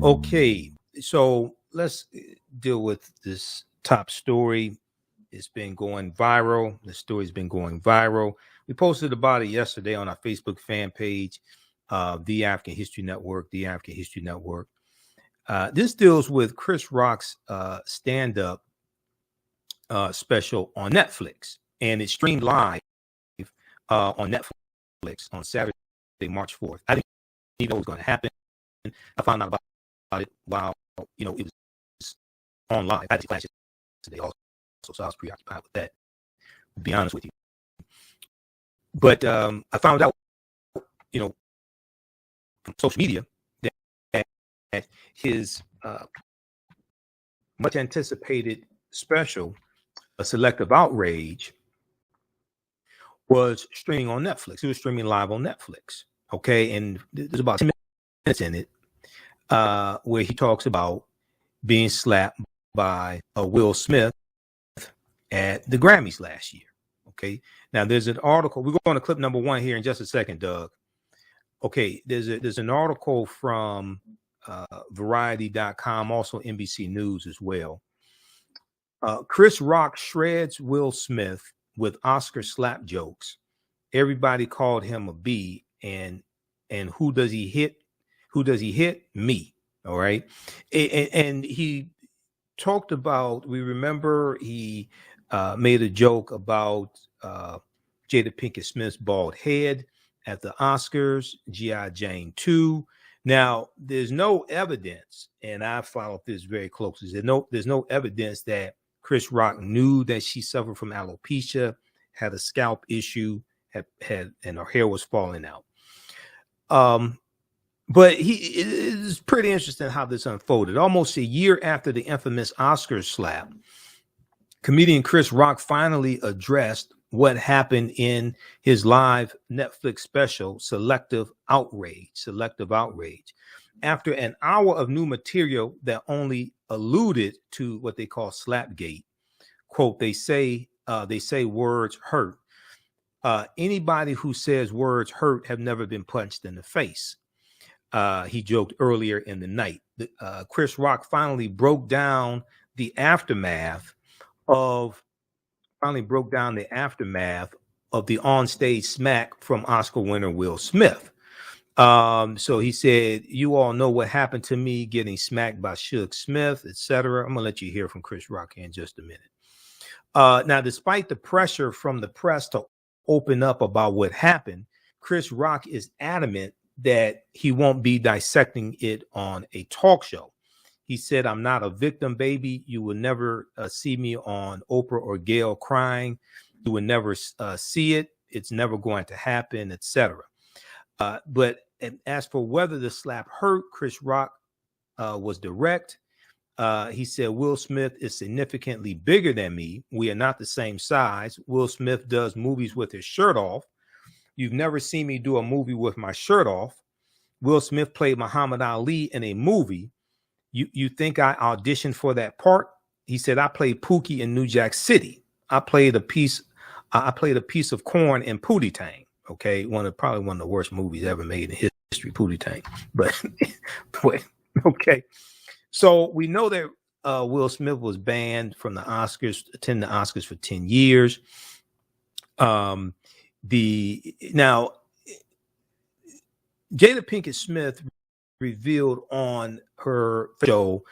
Okay, so let's deal with this top story. It's been going viral. The story's been going viral. We posted about it yesterday on our Facebook fan page, The African History Network, The African History Network. This deals with Chris Rock's stand-up special on Netflix, and it's streamed live on Netflix on Saturday, March 4th. I didn't even know it was going to happen. I found out about it while it was on live. I had to class today also, so I was preoccupied with that, to be honest with you. But I found out, from social media that his much anticipated special, A Selective Outrage, was streaming on Netflix. It was streaming live on Netflix. Okay, and there's about 10 minutes in it where he talks about being slapped by Will Smith at the Grammys last year. Okay, now there's an article. We're going to clip number one here in just a second, Doug. Okay, there's an article from Variety.com, also NBC News as well. Chris Rock shreds Will Smith with Oscar slap jokes. Everybody called him a B, and who does he hit? Who does he hit? Me. All right, and he talked about. We remember he made a joke about Jada Pinkett Smith's bald head at the Oscars, G.I. Jane 2. Now, there's no evidence, and I followed this very closely. There's no evidence that Chris Rock knew that she suffered from alopecia, had a scalp issue, had and her hair was falling out. But it's pretty interesting how this unfolded. Almost a year after the infamous Oscars slap, comedian Chris Rock finally addressed what happened in his live Netflix special, Selective Outrage. After an hour of new material that only alluded to what they call Slapgate, quote, they say words hurt. Anybody who says words hurt have never been punched in the face. He joked earlier in the night. Chris Rock finally broke down the aftermath of the onstage smack from Oscar winner Will Smith. So he said, "You all know what happened to me getting smacked by Suge Smith, etc." I'm gonna let you hear from Chris Rock in just a minute. Now, despite the pressure from the press to open up about what happened, Chris Rock is adamant that he won't be dissecting it on a talk show. He said, "I'm not a victim, baby. You will never see me on Oprah or Gayle crying. You will never see it. It's never going to happen, etc." But as for whether the slap hurt, Chris Rock was direct. He said, "Will Smith is significantly bigger than me. We are not the same size. Will Smith does movies with his shirt off. You've never seen me do a movie with my shirt off. Will Smith played Muhammad Ali in a movie. You think I auditioned for that part?" He said, "I played Pookie in New Jack City. I played a piece of corn in Pootie Tang." Okay, probably one of the worst movies ever made in history, Pootie Tang. But okay. So we know that Will Smith was banned from the Oscars, attending the Oscars for 10 years. Now, Jada Pinkett Smith revealed on her show,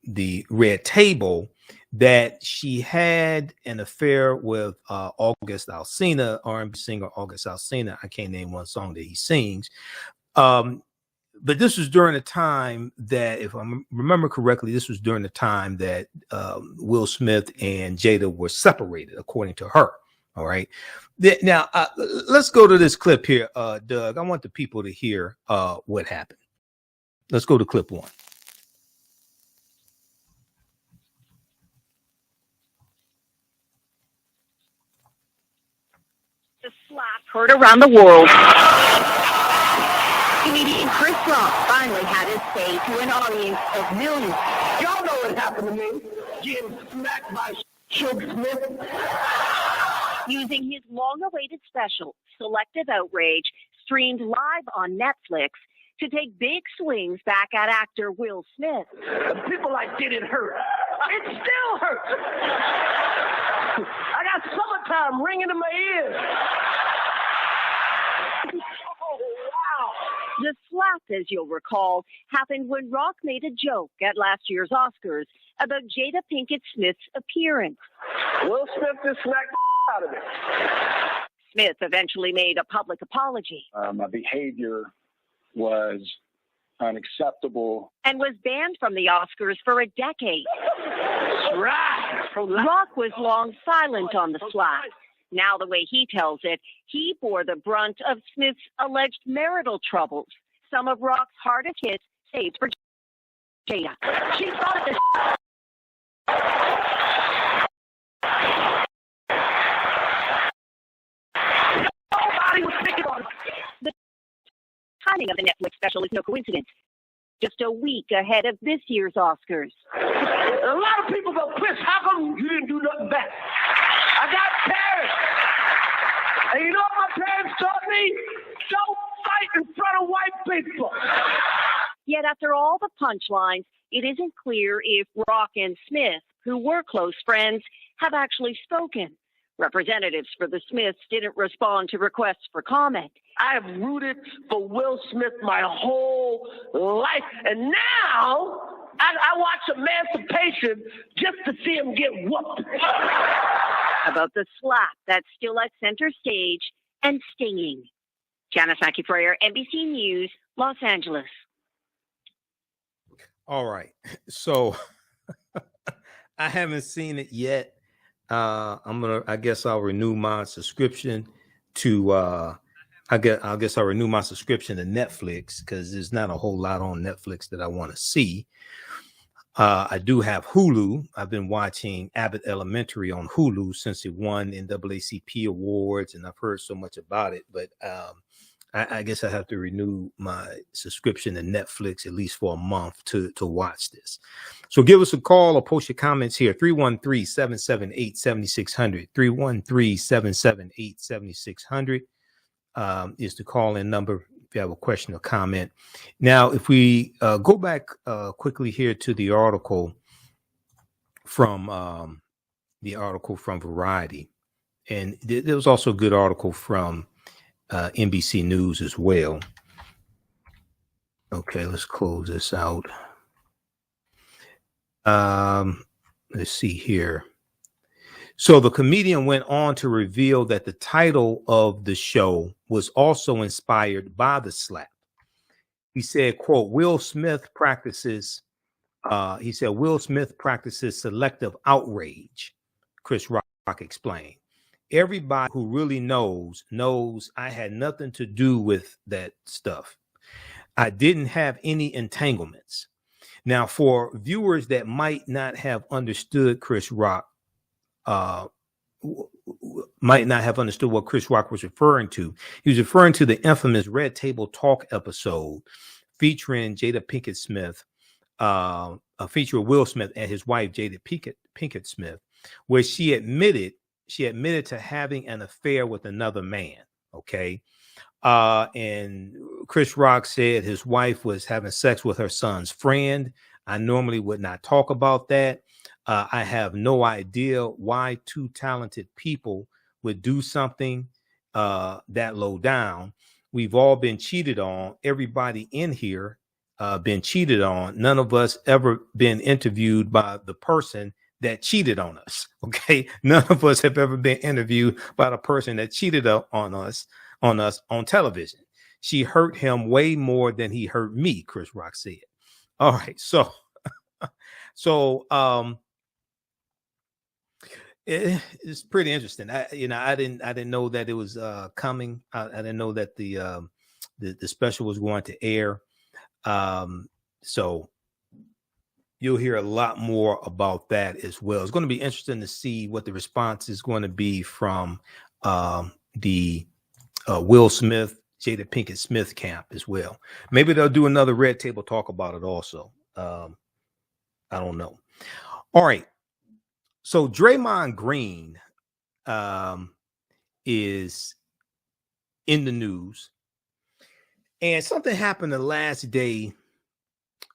The Red Table, that she had an affair with August Alsina, R&B singer August Alsina. I can't name one song that he sings. But this was during a time that, if I remember correctly, this was during the time that Will Smith and Jada were separated, according to her. All right. Now, let's go to this clip here, Doug. I want the people to hear what happened. Let's go to clip one. The slap heard around the world. Comedian Chris Rock finally had his say to an audience of millions. Y'all know what happened to me, getting smacked by Suge Smith. Using his long-awaited special, Selective Outrage, streamed live on Netflix, to take big swings back at actor Will Smith. People like, did it hurt? It still hurts. I got summertime ringing in my ears. Oh, wow. The slap, as you'll recall, happened when Rock made a joke at last year's Oscars about Jada Pinkett Smith's appearance. Will Smith just smacked the out of me. Smith eventually made a public apology. My behavior was unacceptable. And was banned from the Oscars for a decade. Right. Rock was long silent on the slap. Now, the way he tells it, he bore the brunt of Smith's alleged marital troubles. Some of Rock's hardest hits saved for Jada. She thought it Nobody was picking on the timing of the Netflix special is no coincidence. Just a week ahead of this year's Oscars. A lot of people go, Chris, how come you didn't do nothing back? I got parents. And you know what my parents taught me? Don't fight in front of white people. Yet after all the punchlines, it isn't clear if Rock and Smith, who were close friends, have actually spoken. Representatives for the Smiths didn't respond to requests for comment. I have rooted for Will Smith my whole life. And now I watch Emancipation just to see him get whooped. About the slap that's still at center stage and stinging. Janice Mackey-Freyer, NBC News, Los Angeles. All right. So I haven't seen it yet. I guess I'll renew my subscription to I guess I'll renew my subscription to Netflix because there's not a whole lot on Netflix that I want to see. I do have Hulu. I've been watching Abbott Elementary on Hulu since it won NAACP awards, and I've heard so much about it. But I guess I have to renew my subscription to Netflix at least for a month to watch this. So give us a call or post your comments here. 313-778-7600. 313-778-7600 is the call-in number if you have a question or comment. Now, if we go back quickly here to the article from Variety, and there was also a good article from NBC News as well. Okay, let's close this out. Let's see here. So the comedian went on to reveal that the title of the show was also inspired by the slap. He said, quote, Will Smith practices selective outrage, Chris Rock explained. Everybody who really knows I had nothing to do with that stuff. I didn't have any entanglements. Now, for viewers that might not have understood Chris Rock, might not have understood what Chris Rock was referring to. He was referring to the infamous Red Table Talk episode featuring Jada Pinkett Smith, featuring Will Smith and his wife Jada Pinkett Smith, where she admitted to having an affair with another man. Okay. And Chris Rock said his wife was having sex with her son's friend. I normally would not talk about that. I have no idea why two talented people would do something that low down. We've all been cheated on. Everybody in here been cheated on. None of us ever been interviewed by the person that cheated on us. Okay. None of us have ever been interviewed by the person that cheated on us on television. She hurt him way more than he hurt me, Chris Rock said. All right. So it's pretty interesting. I didn't know that it was coming. I didn't know that the special was going to air. So you'll hear a lot more about that as well. It's going to be interesting to see what the response is going to be from the Will Smith, Jada Pinkett Smith camp as well. Maybe they'll do another Red Table Talk about it also. I don't know. All right. So Draymond Green is in the news. And something happened the last day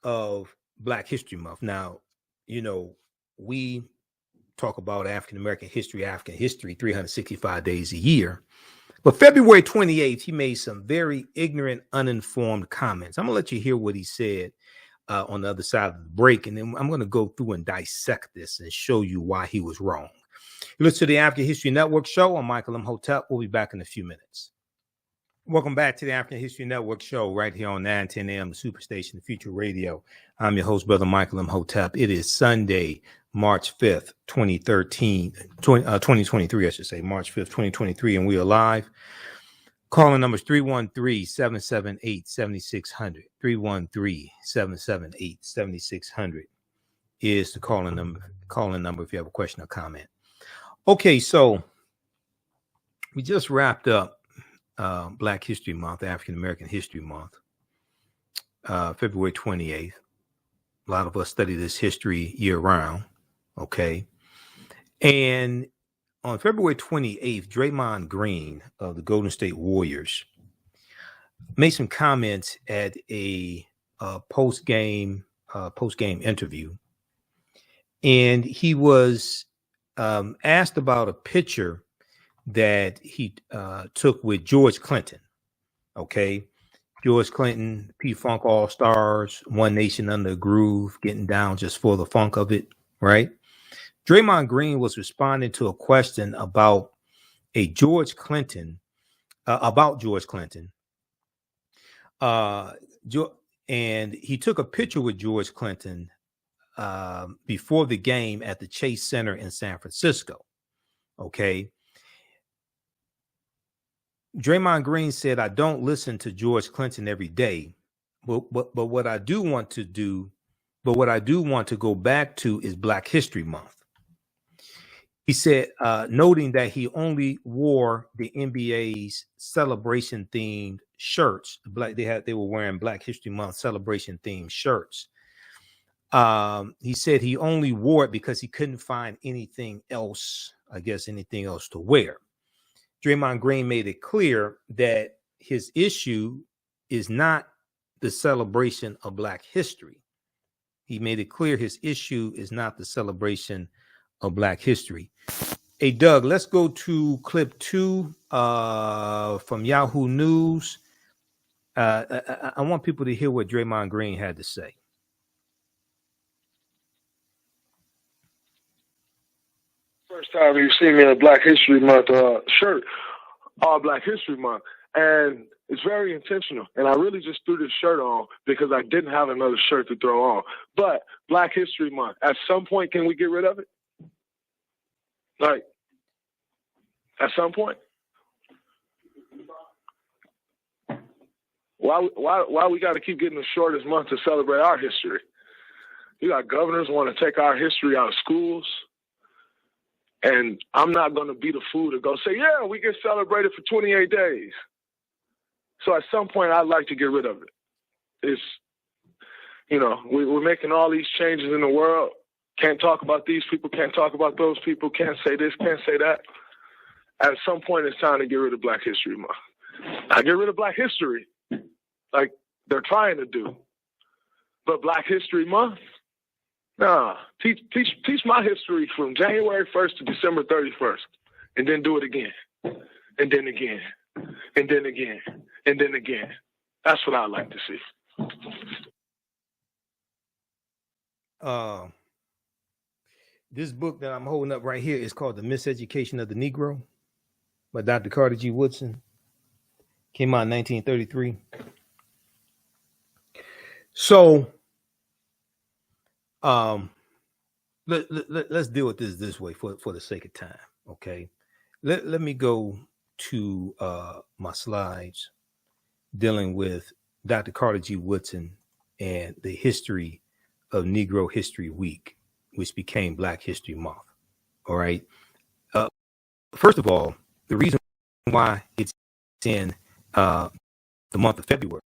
of Black History Month. Now, you know, we talk about African 365 days a year. But February 28th, he made some very ignorant, uninformed comments. I'm going to let you hear what he said on the other side of the break. And then I'm going to go through and dissect this and show you why he was wrong. You listen to the African History Network show. I'm Michael Imhotep. We'll be back in a few minutes. Welcome back to the African History Network show right here on 910 AM, the Superstation, Future Radio. I'm your host, Brother Michael Imhotep. It is Sunday, March 5th, 2023, I should say, March 5th, 2023, and we are live. Calling numbers 313-778-7600. 313-778-7600 is the calling number if you have a question or comment. Okay, so we just wrapped up Black History Month, African American History Month, February 28th. A lot of us study this history year round, okay? And on February 28th, Draymond Green of the Golden State Warriors made some comments at a post-game interview. And he was asked about a picture that he took with George Clinton. Okay. George Clinton, P-Funk All-Stars, One Nation Under a Groove, getting down just for the funk of it, right? Draymond Green was responding to a question about George Clinton. And he took a picture with George Clinton before the game at the Chase Center in San Francisco. Okay. Draymond Green said, I don't listen to George Clinton every day, but what I do want to go back to is Black History Month. He said, noting that he only wore the NBA's celebration themed shirts. They were wearing Black History Month celebration themed shirts. He said he only wore it because he couldn't find anything else to wear. Draymond Green made it clear that his issue is not the celebration of Black history. He made it clear his issue is not the celebration of Black history. Hey, Doug, let's go to clip 2 from Yahoo News. I want people to hear what Draymond Green had to say. First time you see me in a Black History Month shirt, all Black History Month, and it's very intentional. And I really just threw this shirt on because I didn't have another shirt to throw on. But Black History Month, at some point, can we get rid of it? Like, at some point? Why we got to keep getting the shortest month to celebrate our history? You got governors want to take our history out of schools. And I'm not going to be the fool to go say, yeah, we get celebrated for 28 days. So at some point, I'd like to get rid of it. It's, we're making all these changes in the world. Can't talk about these people, can't talk about those people, can't say this, can't say that. At some point, it's time to get rid of Black History Month. I get rid of Black history, like they're trying to do. But Black History Month? Nah, teach my history from January 1st to December 31st, and then do it again, and then again, and then again, and then again. That's what I'd like to see. This book that I'm holding up right here is called The Miseducation of the Negro by Dr. Carter G. Woodson. Came out in 1933. So, let's deal with this way for the sake of time. Okay. Let me go to my slides dealing with Dr. Carter G. Woodson and the history of Negro History Week, which became Black History Month. All right. First of all, the reason why it's in the month of February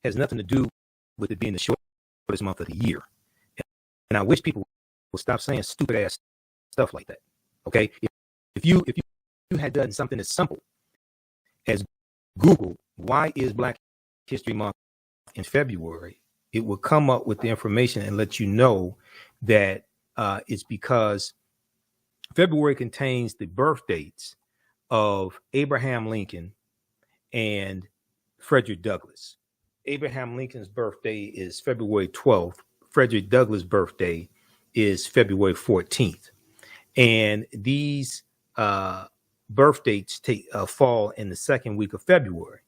has nothing to do with it being the shortest month of the year. And I wish people would stop saying stupid ass stuff like that. Okay. If you had done something as simple as Google, why is Black History Month in February, it would come up with the information and let you know that it's because February contains the birth dates of Abraham Lincoln and Frederick Douglass. Abraham Lincoln's birthday is February 12th. Frederick Douglass' birthday is February 14th. And these birth dates fall in the second week of February.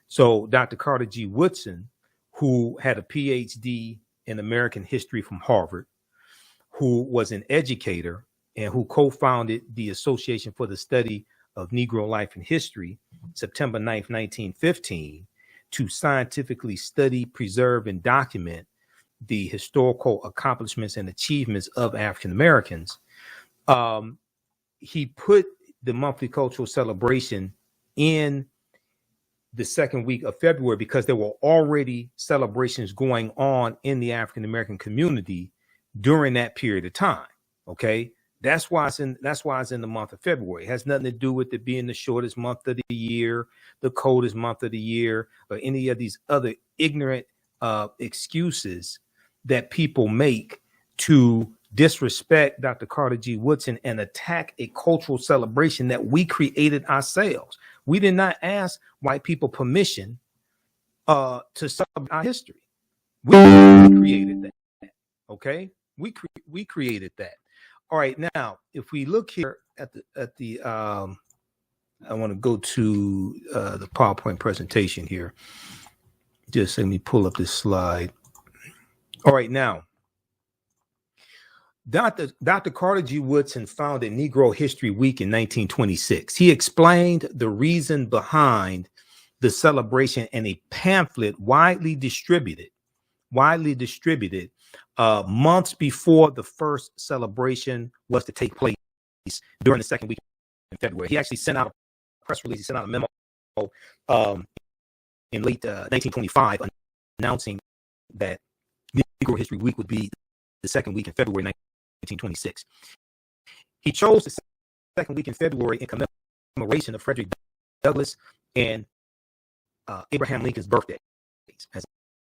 So Dr. Carter G. Woodson, who had a PhD in American history from Harvard, who was an educator and who co-founded the Association for the Study of Negro Life and History, September 9th, 1915, to scientifically study, preserve, and document the historical accomplishments and achievements of African Americans. He put the monthly cultural celebration in the second week of February because there were already celebrations going on in the African American community during that period of time. Okay, that's why it's in the month of February. It has nothing to do with it being the shortest month of the year, the coldest month of the year, or any of these other ignorant excuses that people make to disrespect Dr. Carter G. Woodson and attack a cultural celebration that we created ourselves. We did not ask white people permission to celebrate our history. We created that. Okay, we created that. All right, now if we look here at the I want to go to the PowerPoint presentation here. Just let me pull up this slide. All right, now Dr. Carter G. Woodson founded Negro History Week in 1926. He explained the reason behind the celebration in a pamphlet widely distributed months before the first celebration was to take place during the second week in February. He actually sent out a press release. He sent out a memo in late 1925 announcing that Negro History Week would be the second week in February 1926. He chose the second week in February in commemoration of Frederick Douglass and Abraham Lincoln's birthday, as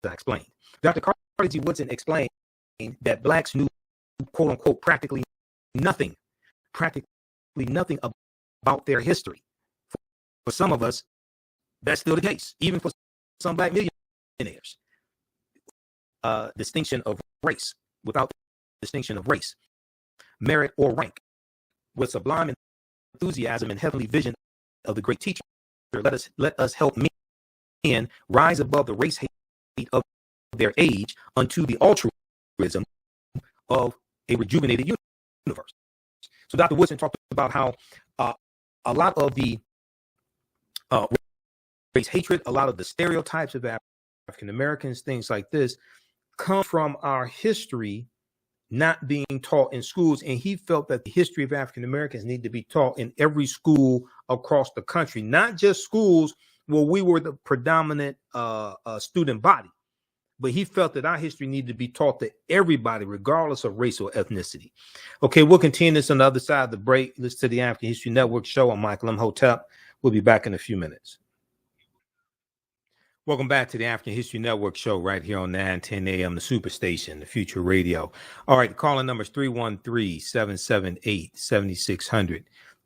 I explained. Dr. Carter G. Woodson explained that blacks knew, quote unquote, practically nothing about their history. For some of us, that's still the case, even for some black millionaires. Distinction of race, without distinction of race, merit, or rank, with sublime enthusiasm and heavenly vision of the great teacher, let us help men rise above the race hate of their age unto the altruism of a rejuvenated universe. So Dr. Woodson talked about how a lot of the race hatred, a lot of the stereotypes of African Americans, things like this, come from our history not being taught in schools. And he felt that the history of African Americans need to be taught in every school across the country, not just schools where we were the predominant student body. But he felt that our history needed to be taught to everybody, regardless of race or ethnicity. Okay, we'll continue this on the other side of the break. Listen to the African History Network show. I'm Michael Imhotep. We'll be back in a few minutes. Welcome back to the African History Network show right here on 910 AM, the Superstation, the Future Radio. All right, the calling number is 313-778-7600.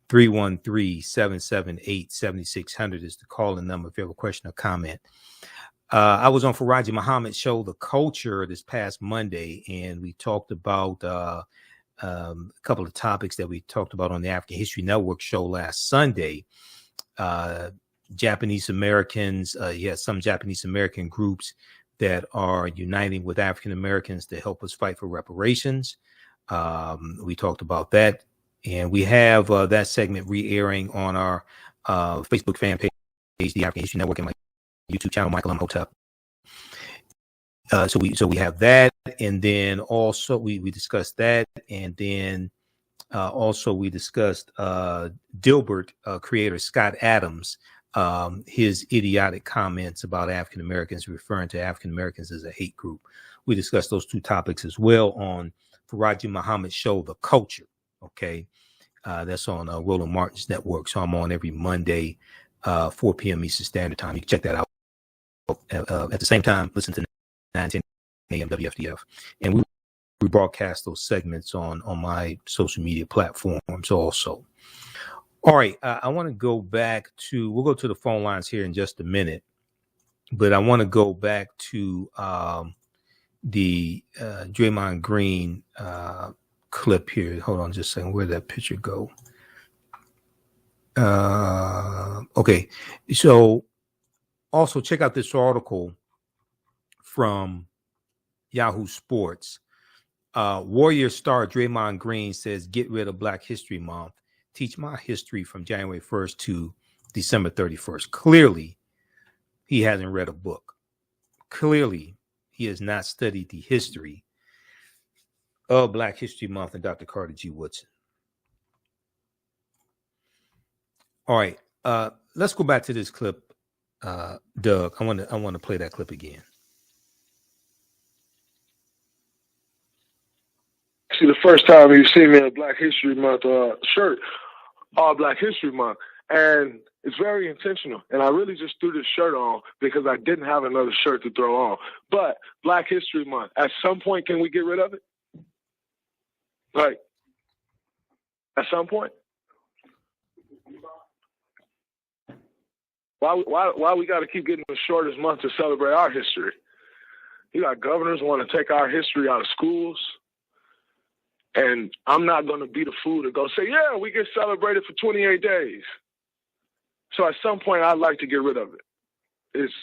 313-778-7600 is the calling number if you have a question or comment. I was on Faraji Muhammad's show, The Culture, this past Monday, and we talked about a couple of topics that we talked about on the African History Network show last Sunday. Japanese Americans, some Japanese American groups that are uniting with African Americans to help us fight for reparations. We talked about that, and we have that segment re-airing on our Facebook fan page, the African History Network, and my YouTube channel, Michael Imhotep. So we have that, and then also we discussed that, and then also we discussed Dilbert creator Scott Adams, his idiotic comments about African Americans, referring to African Americans as a hate group. We discussed those two topics as well on Faraji Muhammad's show, The Culture. Okay, that's on Roland Martin's network. So I'm on every Monday, 4 p.m. Eastern Standard Time. You can check that out at the same time, listen to 9:10 a.m. WFDF, and we broadcast those segments on my social media platforms also. All right, I want to go back to. We'll go to the phone lines here in just a minute, but I want to go back to the Draymond Green clip here. Hold on just a second. Where'd that picture go? Okay. So also check out this article from Yahoo Sports. Warrior star Draymond Green says, get rid of Black History Month. Teach my history from January 1st to December 31st. Clearly, he hasn't read a book. Clearly, he has not studied the history of Black History Month and Dr. Carter G. Woodson. All right, let's go back to this clip, Doug. I want to play that clip again. See, the first time you see me in a Black History Month shirt, all Black History Month, and it's very intentional. And I really just threw this shirt on because I didn't have another shirt to throw on. But Black History Month, at some point, can we get rid of it? Like, at some point? Why we got to keep getting the shortest month to celebrate our history? You got governors want to take our history out of schools. And I'm not going to be the fool to go say, yeah, we get celebrated for 28 days. So at some point, I'd like to get rid of it. It's,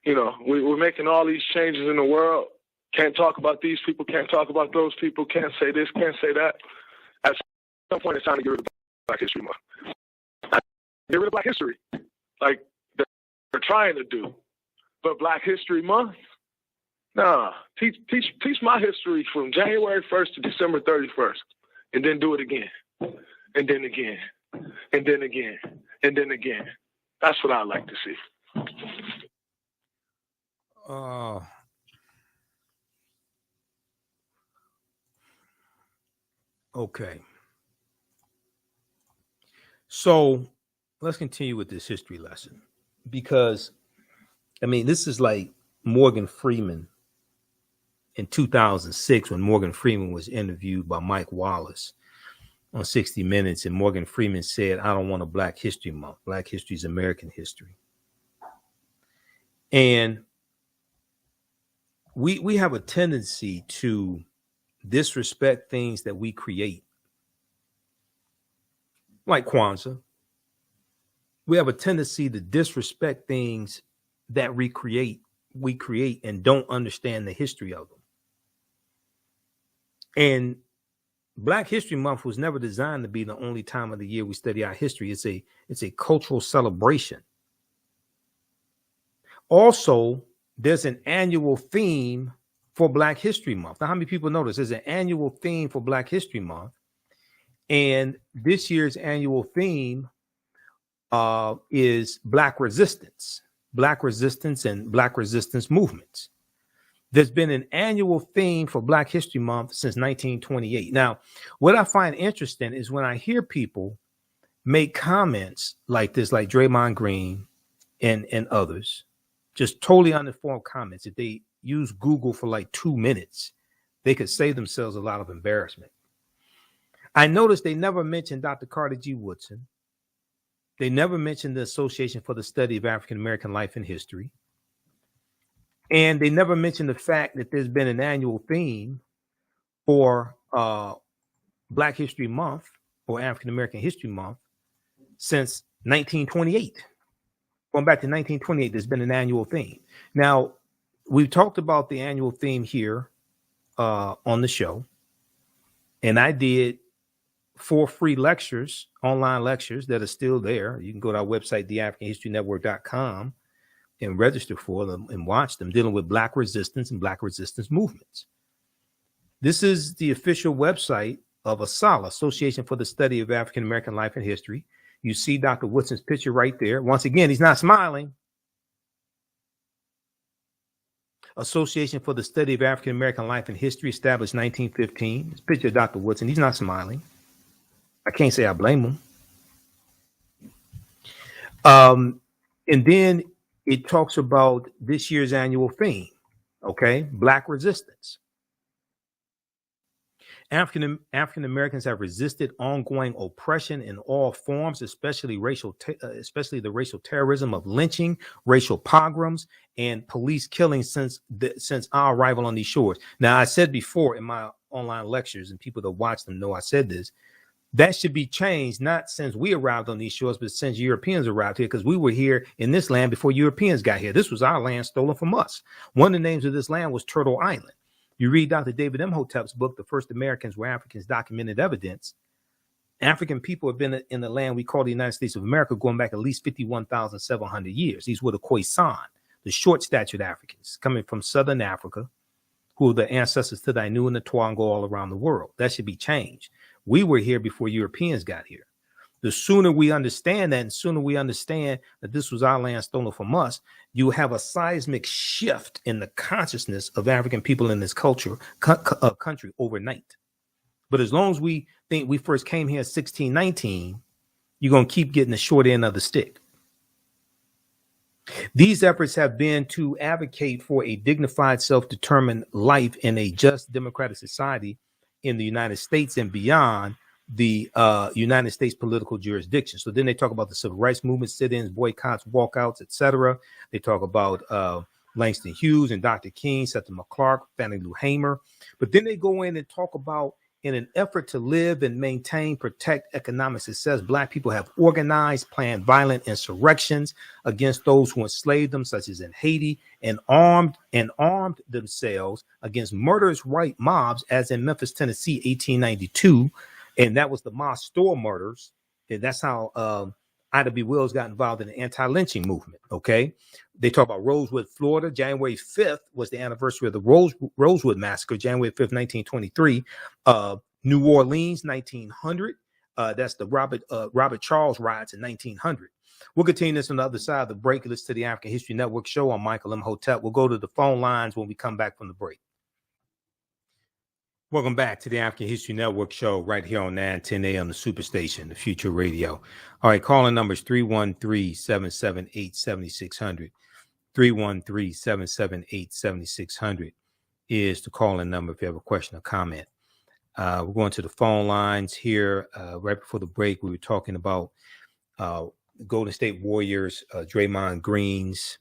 we're making all these changes in the world. Can't talk about these people, can't talk about those people, can't say this, can't say that. At some point, it's time to get rid of Black History Month. Get rid of Black history, like they're trying to do. But Black History Month? Nah, teach my history from January 1st to December 31st, and then do it again, and then again, and then again, and then again. That's what I like to see. Okay. So let's continue with this history lesson, because, this is like Morgan Freeman in 2006, when Morgan Freeman was interviewed by Mike Wallace on 60 Minutes, and Morgan Freeman said, I don't want a Black History Month. Black history is American history. And we have a tendency to disrespect things that we create, like Kwanzaa. We have a tendency to disrespect things that we create and don't understand the history of them. And Black History Month was never designed to be the only time of the year we study our history. It's a cultural celebration. Also, there's an annual theme for Black History Month. Now, how many people notice there's an annual theme for Black History Month? And this year's annual theme is Black resistance and Black resistance movements. There's been an annual theme for Black History Month since 1928. Now, what I find interesting is when I hear people make comments like this, like Draymond Green and others, just totally uninformed comments. If they use Google for like 2 minutes, they could save themselves a lot of embarrassment. I noticed they never mentioned Dr. Carter G. Woodson. They never mentioned the Association for the Study of African American Life and History. And they never mentioned the fact that there's been an annual theme for Black History Month or African American History Month since 1928. Going back to 1928, there's been an annual theme. Now, we've talked about the annual theme here on the show. And I did 4 free lectures, online lectures that are still there. You can go to our website, TheAHNShow.com, and register for them and watch them, dealing with Black resistance and Black resistance movements. This is the official website of ASALH, Association for the Study of African American Life and History. You see Dr. Woodson's picture right there. Once again, he's not smiling. Association for the Study of African American Life and History, established 1915. This picture of Dr. Woodson, he's not smiling. I can't say I blame him. And then it talks about this year's annual theme, okay? Black resistance. African Americans have resisted ongoing oppression in all forms, especially the racial terrorism of lynching, racial pogroms, and police killings since our arrival on these shores. Now, I said before in my online lectures, and people that watch them know I said this, that should be changed, not since we arrived on these shores, but since Europeans arrived here, because we were here in this land before Europeans got here. This was our land stolen from us. One of the names of this land was Turtle Island. You read Dr. David Imhotep's book, The First Americans Were Africans, Documented Evidence. African people have been in the land we call the United States of America going back at least 51,700 years. These were the Khoisan, the short-statured Africans coming from southern Africa, who are the ancestors to the Ainu and the Twango all around the world. That should be changed. We were here before Europeans got here. The sooner we understand that, and sooner we understand that this was our land stolen from us, you have a seismic shift in the consciousness of African people in this country overnight. But as long as we think we first came here in 1619, you're going to keep getting the short end of the stick. These efforts have been to advocate for a dignified, self-determined life in a just democratic society in the United States and beyond the United States political jurisdiction. So then they talk about the civil rights movement, sit-ins, boycotts, walkouts, etc. They talk about Langston Hughes and Dr. King, Septima Clark, Fannie Lou Hamer. But then they go in and talk about, in an effort to live and maintain, protect economic success, Black people have organized, planned violent insurrections against those who enslaved them, such as in Haiti, and armed themselves against murderous white mobs, as in Memphis, Tennessee, 1892. And that was the Ma Store murders. And that's how Ida B. Wells got involved in the anti-lynching movement. Okay. They talk about Rosewood, Florida. January 5th was the anniversary of the Rosewood Massacre, January 5th, 1923. New Orleans, 1900. That's the Robert Charles riots in 1900. We'll continue this on the other side of the break. Let's to the African History Network show. I'm Michael Imhotep. We'll go to the phone lines when we come back from the break. Welcome back to the African History Network show right here on 910 AM, the Superstation, the Future Radio. All right, calling numbers 313-778-7600. 313-778-7600 is the calling number if you have a question or comment. We're going to the phone lines here. Right before the break, we were talking about Golden State Warriors, Draymond Green's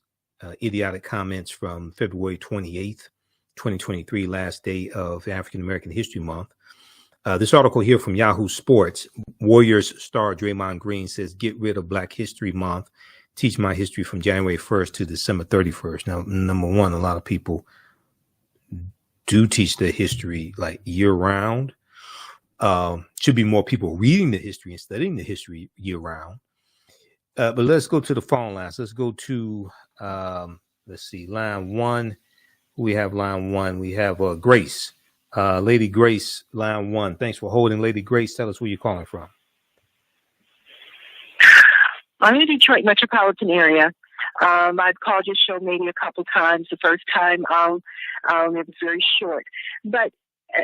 idiotic comments from February 28th. 2023, last day of African American History Month. This article here from Yahoo Sports, Warriors star Draymond Green says, get rid of Black History Month. Teach my history from January 1st to December 31st. Now, number one, a lot of people do teach the history like year round. Should be more people reading the history and studying the history year round. But let's go to the phone lines. Let's go to, let's see, line one. We have line one. We have Grace. Lady Grace, line one. Thanks for holding. Lady Grace, tell us where you're calling from. I'm in the Detroit metropolitan area. I've called your show maybe a couple times. The first time it was very short. But,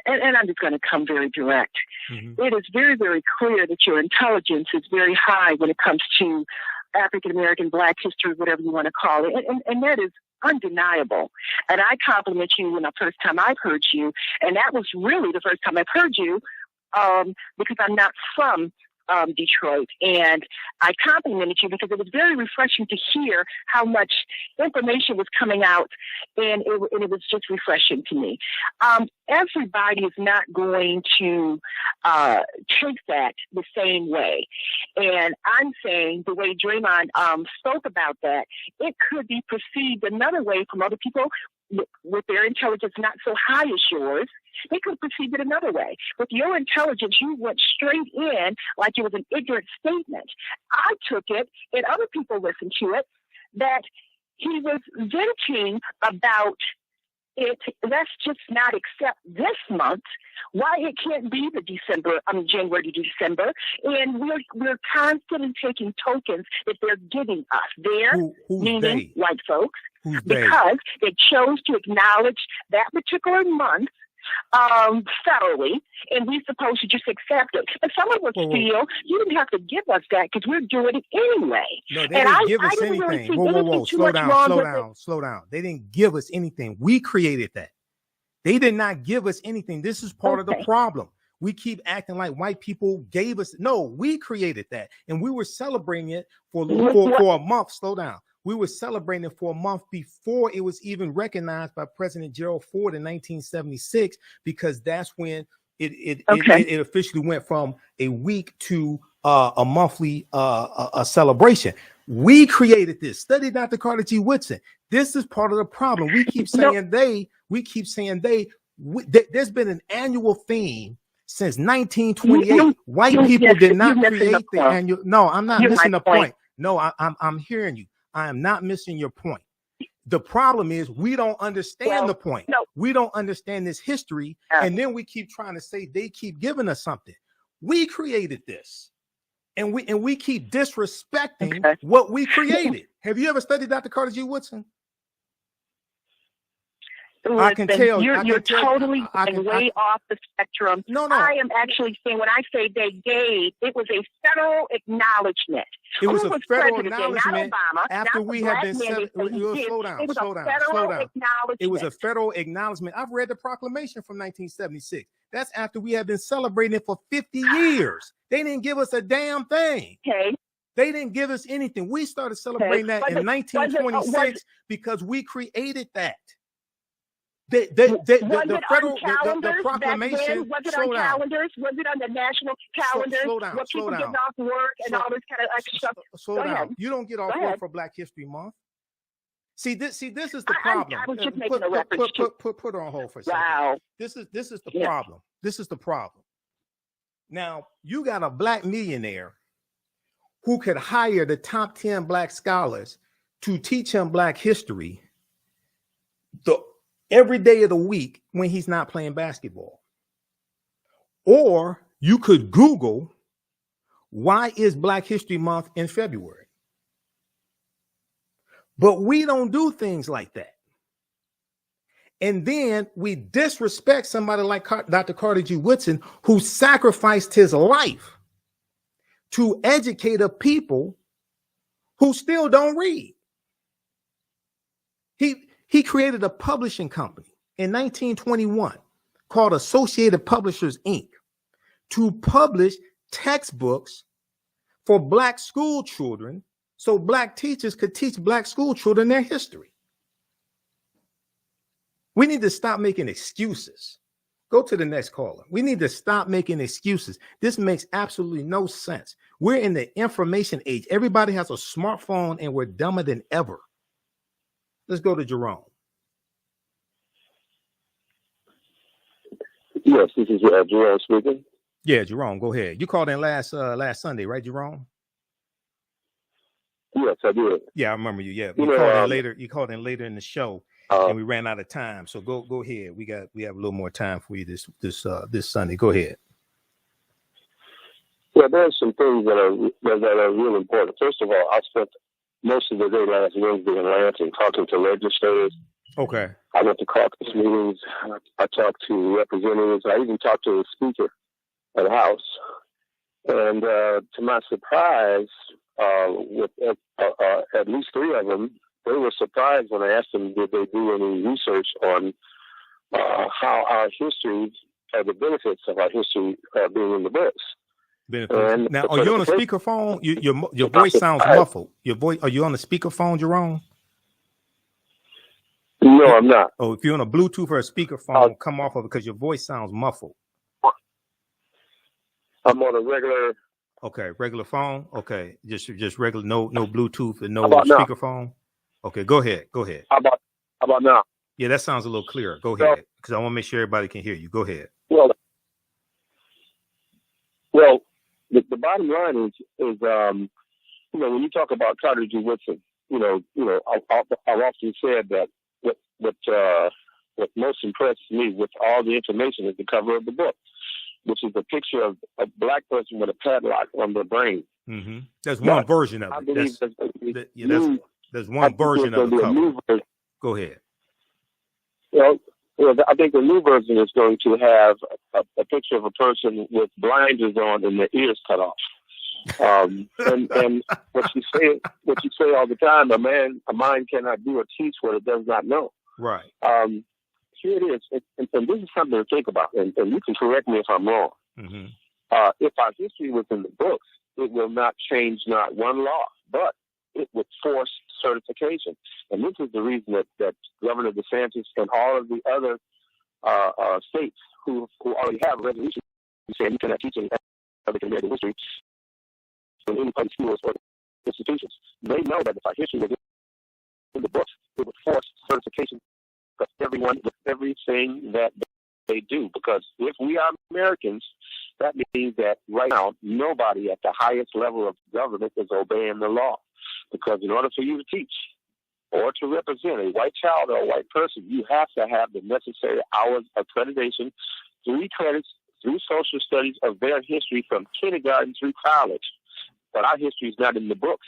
and I'm just going to come very direct. Mm-hmm. It is very, very clear that your intelligence is very high when it comes to African American, Black history, whatever you want to call it. And that is undeniable. And I compliment you when the first time I've heard you. And that was really the first time I've heard you because I'm not from Detroit. And I complimented you because it was very refreshing to hear how much information was coming out. And it was just refreshing to me. Everybody is not going to take that the same way. And I'm saying the way Draymond spoke about that, it could be perceived another way from other people with their intelligence not so high as yours. They could perceive it another way. With your intelligence, you went straight in like it was an ignorant statement. I took it, and other people listened to it, that he was venting about it. Let's just not accept this month. Why it can't be the January to December, and we're constantly taking tokens that they're giving us. Meaning they? White folks, Who's because they chose to acknowledge that particular month thoroughly, and we're supposed to just accept it. But some of us feel you didn't have to give us that because we're doing it anyway. No, they didn't give us anything. Whoa. Slow down. They didn't give us anything. We created that. They did not give us anything. This is part of the problem. We keep acting like white people gave us. No, we created that. And we were celebrating it for a month. Slow down. We were celebrating it for a month before it was even recognized by President Gerald Ford in 1976, because that's when it officially went from a week to a monthly celebration. We created this. Study Dr. Carter G. Woodson. This is part of the problem. We keep saying they. There's been an annual theme since 1928. White people did not create the annual. No, I'm not missing the point. No, I'm hearing you. I am not missing your point. The problem is we don't understand the point. No. We don't understand this history, and then we keep trying to say they keep giving us something. We created this, and we keep disrespecting what we created. Have you ever studied Dr. Carter G. Woodson? I can tell you're totally way off the spectrum. No. I am actually saying when I say they gave, it was a federal acknowledgement. It was a federal acknowledgement after we have been. Slow down. It was a federal acknowledgement. I've read the proclamation from 1976. That's after we have been celebrating it for 50 years. They didn't give us a damn thing. Okay. They didn't give us anything. We started celebrating that in 1926 because we created that. The proclamation. Was it on calendars? Was it on the national calendars? Slow down. People getting off work and all this kind of extra stuff. Slow down. You don't get off work for Black History Month. See, this is the problem. I was just making a reference to. Put her on hold for a second. Wow. This is the problem. This is the problem. Now you got a Black millionaire who could hire the top 10 Black scholars to teach him Black history every day of the week when he's not playing basketball. Or you could Google, why is Black History Month in February? But we don't do things like that. And then we disrespect somebody like Dr. Carter G. Woodson, who sacrificed his life to educate a people who still don't read. He created a publishing company in 1921 called Associated Publishers, Inc. to publish textbooks for Black school children so Black teachers could teach Black school children their history. We need to stop making excuses. Go to the next caller. We need to stop making excuses. This makes absolutely no sense. We're in the information age. Everybody has a smartphone and we're dumber than ever. Let's go to Jerome. Yes, this is Jerome speaking. Yeah, Jerome, go ahead. You called in last Sunday, right, Jerome? Yes, I did. Yeah, I remember you. Yeah, you called in later. You called in later in the show, and we ran out of time. So go ahead. We have a little more time for you this Sunday. Go ahead. Yeah, there's some things that are really important. First of all, I spent most of the day last Wednesday in Lansing talking to legislators. Okay. I went to caucus meetings. I talked to representatives. I even talked to the speaker of the House. And to my surprise, with at least three of them, they were surprised when I asked them did they do any research on how our history, the benefits of our history being in the books. And now, are you on a speakerphone? Your voice sounds muffled. Are you on a speakerphone, Jerome? No, I'm not. Oh, if you're on a Bluetooth or a speakerphone, come off of it because your voice sounds muffled. I'm on a regular. Okay, regular phone. Okay, just regular, no Bluetooth and no speakerphone. Now? Okay, go ahead. How about now? Yeah, that sounds a little clearer. Go ahead, because I want to make sure everybody can hear you. Go ahead. Well, the bottom line is when you talk about Carter G. Woodson, I've often said that what most impresses me with all the information is the cover of the book, which is a picture of a Black person with a padlock on their brain. Mm-hmm. There's one version of it. I believe there's one version of the cover. Go ahead. Well, Well, I think the new version is going to have a picture of a person with blinders on and their ears cut off. And what you say all the time, a mind cannot do or teach what it does not know. Right. Here it is, and this is something to think about, and you can correct me if I'm wrong. Mm-hmm. If our history was in the books, it will not change not one law, but it would force certification. And this is the reason that Governor DeSantis and all of the other states who already have a resolution saying you cannot teach any African American history in any public schools or institutions. They know that if our history was in the books, it would force certification of everyone with everything that they do. Because if we are Americans, that means that right now nobody at the highest level of government is obeying the law. Because in order for you to teach or to represent a white child or a white person, you have to have the necessary hours of accreditation, 3 credits through social studies of their history from kindergarten through college. But our history is not in the books.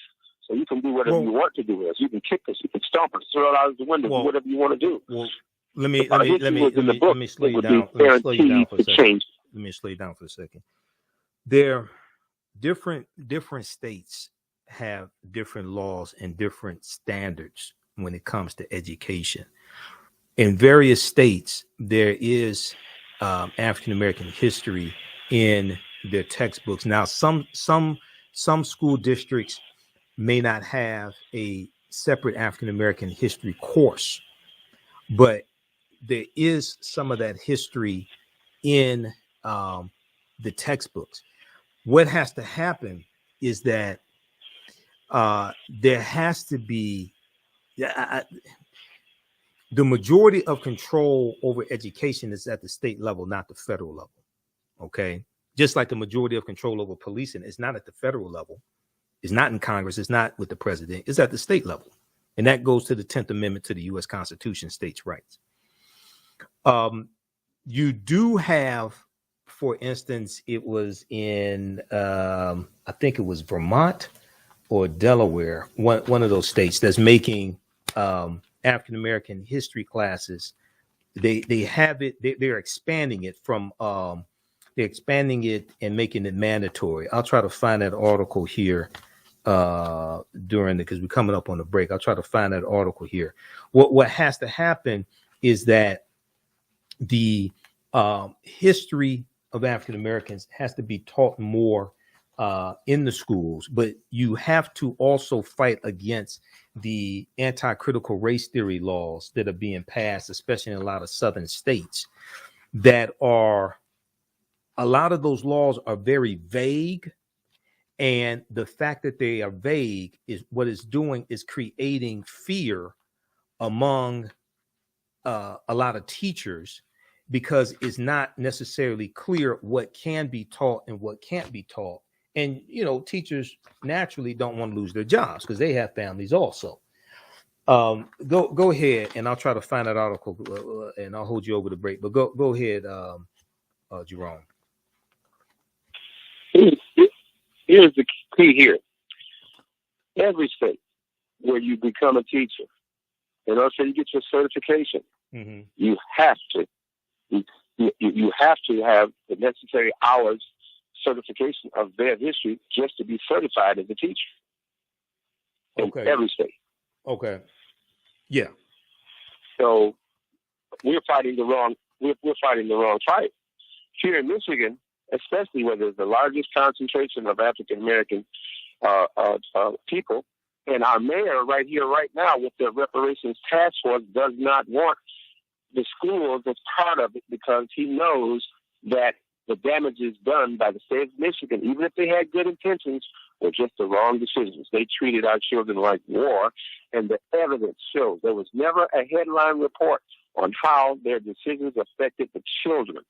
So you can do whatever you want to do with us. You can kick us, you can stomp us, throw it out of the window, do whatever you want to do. Well, let me slow you down. Let me slow you down for a second. There, different states have different laws and different standards when it comes to education. In various states, there is African American history in their textbooks. Now, some school districts may not have a separate African American history course, but there is some of that history in the textbooks. What has to happen is that there has to be the majority of control over education is at the state level, not the federal level. Okay. Just like the majority of control over policing is not at the federal level. It's not in Congress. It's not with the president. It's at the state level. And that goes to the 10th Amendment to the U.S. Constitution, states' rights. You do have, for instance, it was in, I think it was Vermont or Delaware, one of those states that's making African American history classes. They have it. They're expanding it from. They're expanding it and making it mandatory. I'll try to find that article here because we're coming up on the break. I'll try to find that article here. What has to happen is that the history of African Americans has to be taught more in the schools, but you have to also fight against the anti-critical race theory laws that are being passed, especially in a lot of southern states, a lot of those laws are very vague. And the fact that they are vague is what it's doing is creating fear among a lot of teachers, because it's not necessarily clear what can be taught and what can't be taught. And, teachers naturally don't want to lose their jobs because they have families also. Go ahead, and I'll try to find that article and I'll hold you over the break. But go ahead, Jerome. Here's the key here. Every state where you become a teacher, and also you get your certification, mm-hmm. you have to have the necessary hours certification of their history just to be certified as a teacher. In every state. Okay. Yeah. So we're fighting the wrong fight. Here in Michigan, especially where there's the largest concentration of African American people, and our mayor right here, right now, with the reparations task force, does not want the schools as part of it because he knows that the damages done by the state of Michigan, even if they had good intentions, were just the wrong decisions. They treated our children like war, and the evidence shows there was never a headline report on how their decisions affected the children.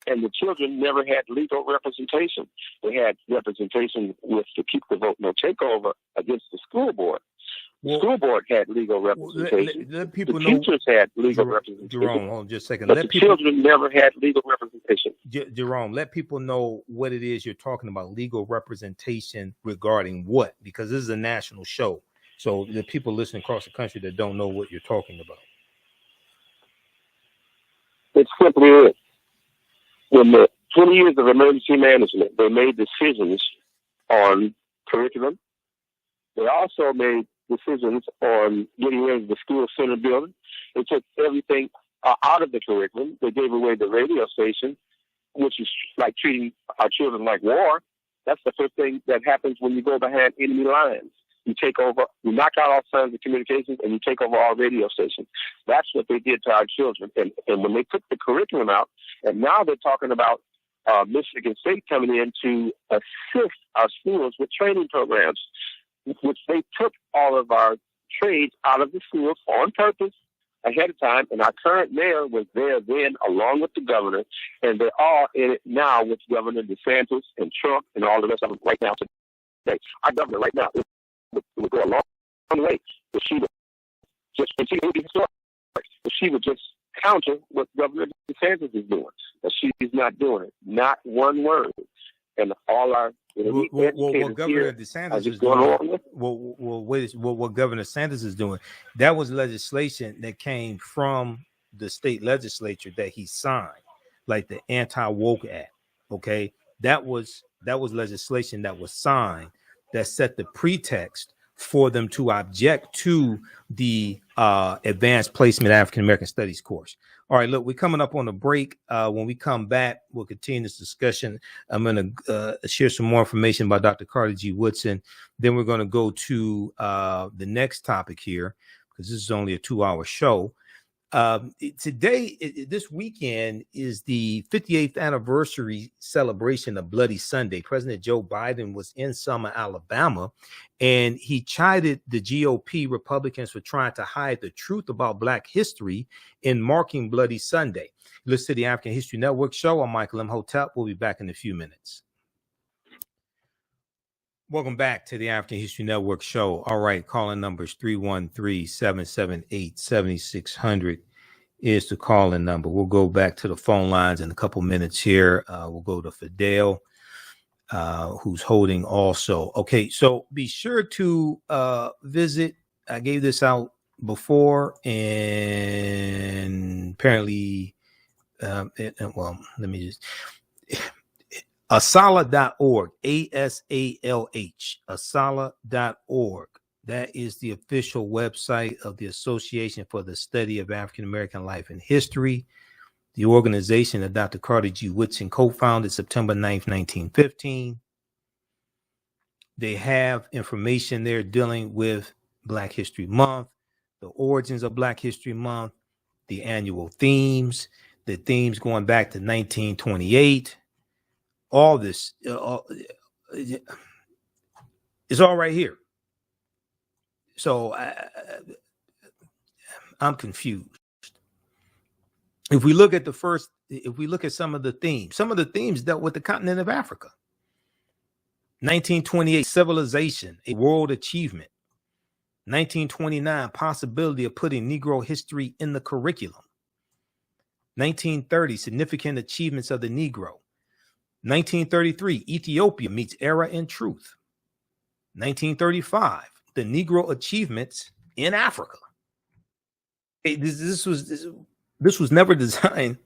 And the children never had legal representation. They had representation with the Keep the Vote No Takeover against the school board. The school board had legal representation. Let people the know, teachers had legal representation. Jerome, hold on just a second. But the children never had legal representation. Jerome, let people know what it is you're talking about. Legal representation regarding what? Because this is a national show. So the people listening across the country that don't know what you're talking about. It simply is. When the 20 years of emergency management, they made decisions on curriculum. They also made decisions on getting rid of the school center building. They took everything out of the curriculum. They gave away the radio station, which is like treating our children like war. That's the first thing that happens when you go behind enemy lines. You take over, you knock out all kinds of communications, and you take over all radio stations. That's what they did to our children. And when they took the curriculum out, and now they're talking about Michigan State coming in to assist our schools with training programs, which they took all of our trades out of the schools on purpose ahead of time. And our current mayor was there then along with the governor, and they're all in it now with Governor DeSantis and Trump and all the rest of them right now today. Our governor right now would go a long way if she would just, and she would be historic, if she would just counter what Governor DeSantis is doing. But she's not doing it. Not one word. And all our what Governor DeSantis is doing, what Governor DeSantis is doing, that was legislation that came from the state legislature that he signed, like the Anti-Woke Act. Okay, that was legislation that was signed that set the pretext for them to object to the advanced placement African American studies course. All right, look, we're coming up on a break. When we come back, we'll continue this discussion. I'm going to share some more information about Dr. Carter G. Woodson. Then we're going to go to the next topic here, because this is only a 2-hour show. This weekend is the 58th anniversary celebration of Bloody Sunday. President Joe Biden was in Selma, Alabama, and he chided the GOP Republicans for trying to hide the truth about Black history in marking Bloody Sunday. Listen to the African History Network show. I'm Michael Imhotep. We'll be back in a few minutes. Welcome back to the African History Network show. All right, calling numbers 313-778-7600 is the calling number. We'll go back to the phone lines in a couple minutes here. We'll go to Fidel, who's holding also. Okay, so be sure to visit. I gave this out before, and apparently, let me just... Asalh.org, ASALH, Asalh.org. That is the official website of the Association for the Study of African American Life and History, the organization that Dr. Carter G. Woodson co-founded September 9th, 1915. They have information there dealing with Black History Month, the origins of Black History Month, the annual themes, the themes going back to 1928. All this is all right here. So I'm confused. If we look at some of the themes dealt with the continent of Africa. 1928, civilization, a world achievement. 1929, possibility of putting Negro history in the curriculum. 1930, significant achievements of the Negro. 1933, Ethiopia meets era and truth. 1935, the Negro achievements in Africa. This was never designed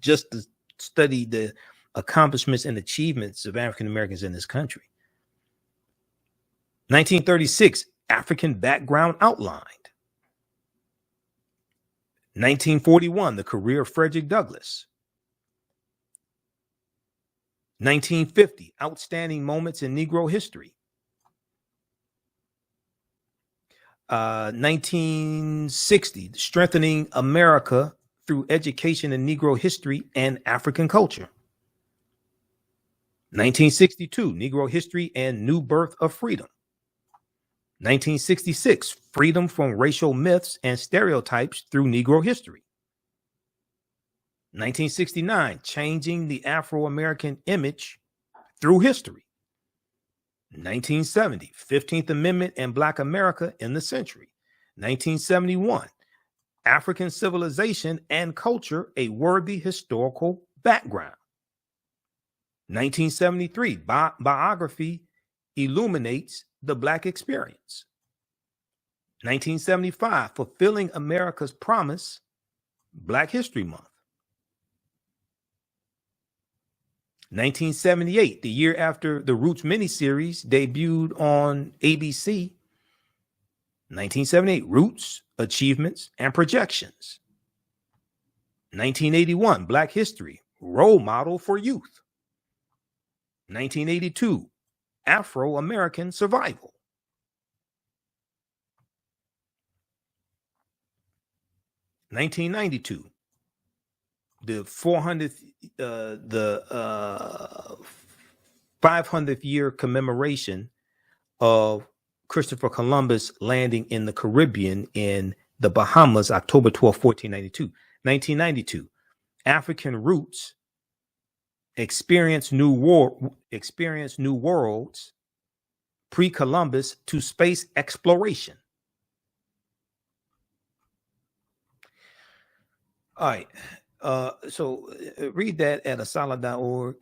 just to study the accomplishments and achievements of African Americans in this country. 1936, African background outlined. 1941, the career of Frederick Douglass. 1950, outstanding moments in Negro history. 1960, strengthening America through education in Negro history and African culture. 1962, Negro history and new birth of freedom. 1966, freedom from racial myths and stereotypes through Negro history. 1969, changing the Afro-American image through history. 1970, 15th Amendment and Black America in the century. 1971, African civilization and culture, a worthy historical background. 1973, biography illuminates the Black experience. 1975, fulfilling America's promise, Black History Month. 1978, the year after the Roots miniseries debuted on ABC. 1978, Roots, Achievements, and Projections. 1981, Black History, Role Model for Youth. 1982, Afro-American Survival. 1992, the 500th year commemoration of Christopher Columbus landing in the Caribbean in the Bahamas, October 12, 1492. 1992, African Roots, Experience New Worlds, Pre-Columbus to Space Exploration. All right. So read that at asala.org.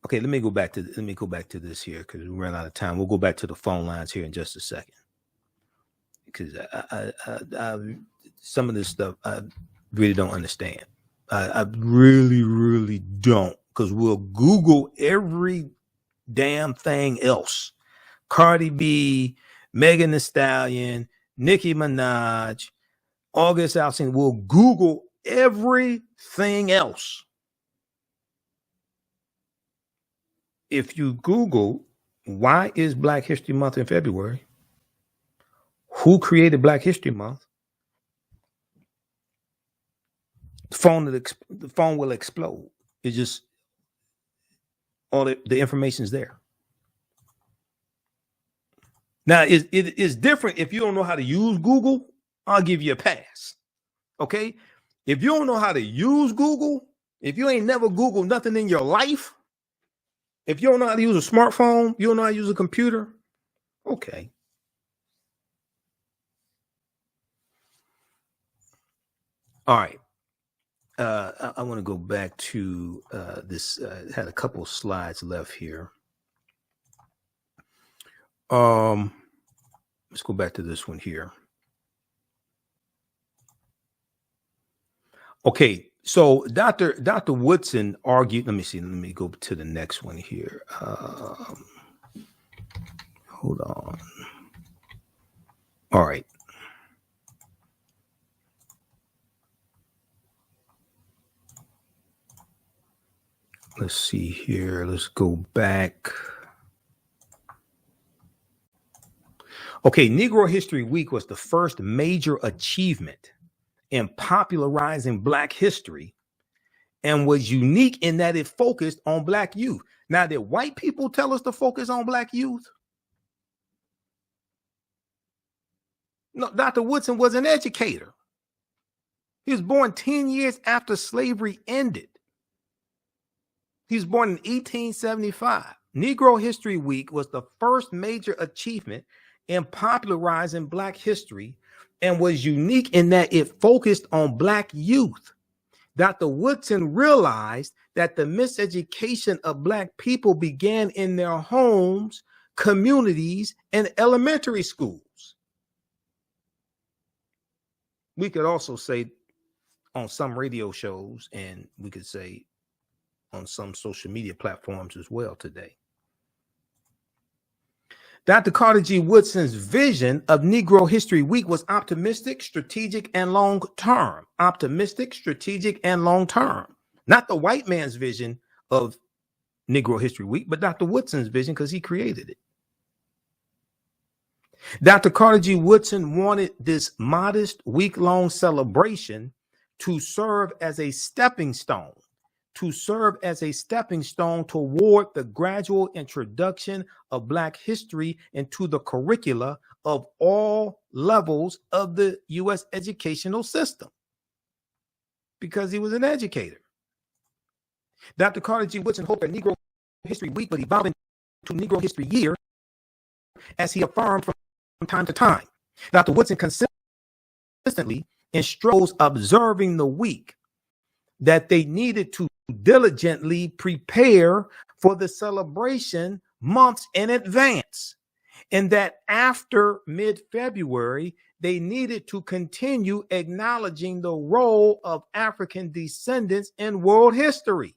Okay, let me go back to this here because we ran out of time. We'll go back to the phone lines here in just a second. Because I some of this stuff I really don't understand. I really, really don't. Because we'll Google every damn thing else. Cardi B, Megan Thee Stallion, Nicki Minaj, August Alsina. We'll Google everything else. If you Google why is Black History Month in February, who created Black History Month, the phone will explode. It's just all the information is there. Now, it is different if you don't know how to use Google. I'll give you a pass. Okay? If you don't know how to use Google, if you ain't never Googled nothing in your life, if you don't know how to use a smartphone, you don't know how to use a computer, okay. All right. I want to go back to this. Had a couple slides left here. Let's go back to this one here. Okay, so Dr. Woodson argued. Let me see. Let me go to the next one here. Hold on. All right. Let's see here. Let's go back. Okay, Negro History Week was the first major achievement in popularizing Black history and was unique in that it focused on Black youth. Now, did white people tell us to focus on Black youth? No, Dr. Woodson was an educator. He was born 10 years after slavery ended. He was born in 1875. Negro History Week was the first major achievement in popularizing Black history and was unique in that it focused on Black youth. Dr. Woodson realized that the miseducation of Black people began in their homes, communities, and elementary schools. We could also say on some radio shows, and we could say on some social media platforms as well today. Dr. Carter G. Woodson's vision of Negro History Week was optimistic, strategic, and long-term. Optimistic, strategic, and long-term. Not the white man's vision of Negro History Week, but Dr. Woodson's vision because he created it. Dr. Carter G. Woodson wanted this modest week-long celebration to serve as a stepping stone toward the gradual introduction of Black history into the curricula of all levels of the U.S. educational system, because he was an educator. Dr. Carter G. Woodson hoped that Negro History Week would evolve into Negro History Year, as he affirmed from time to time. Dr. Woodson consistently instructs observing the week that they needed to diligently prepare for the celebration months in advance, and that after mid-February, they needed to continue acknowledging the role of African descendants in world history.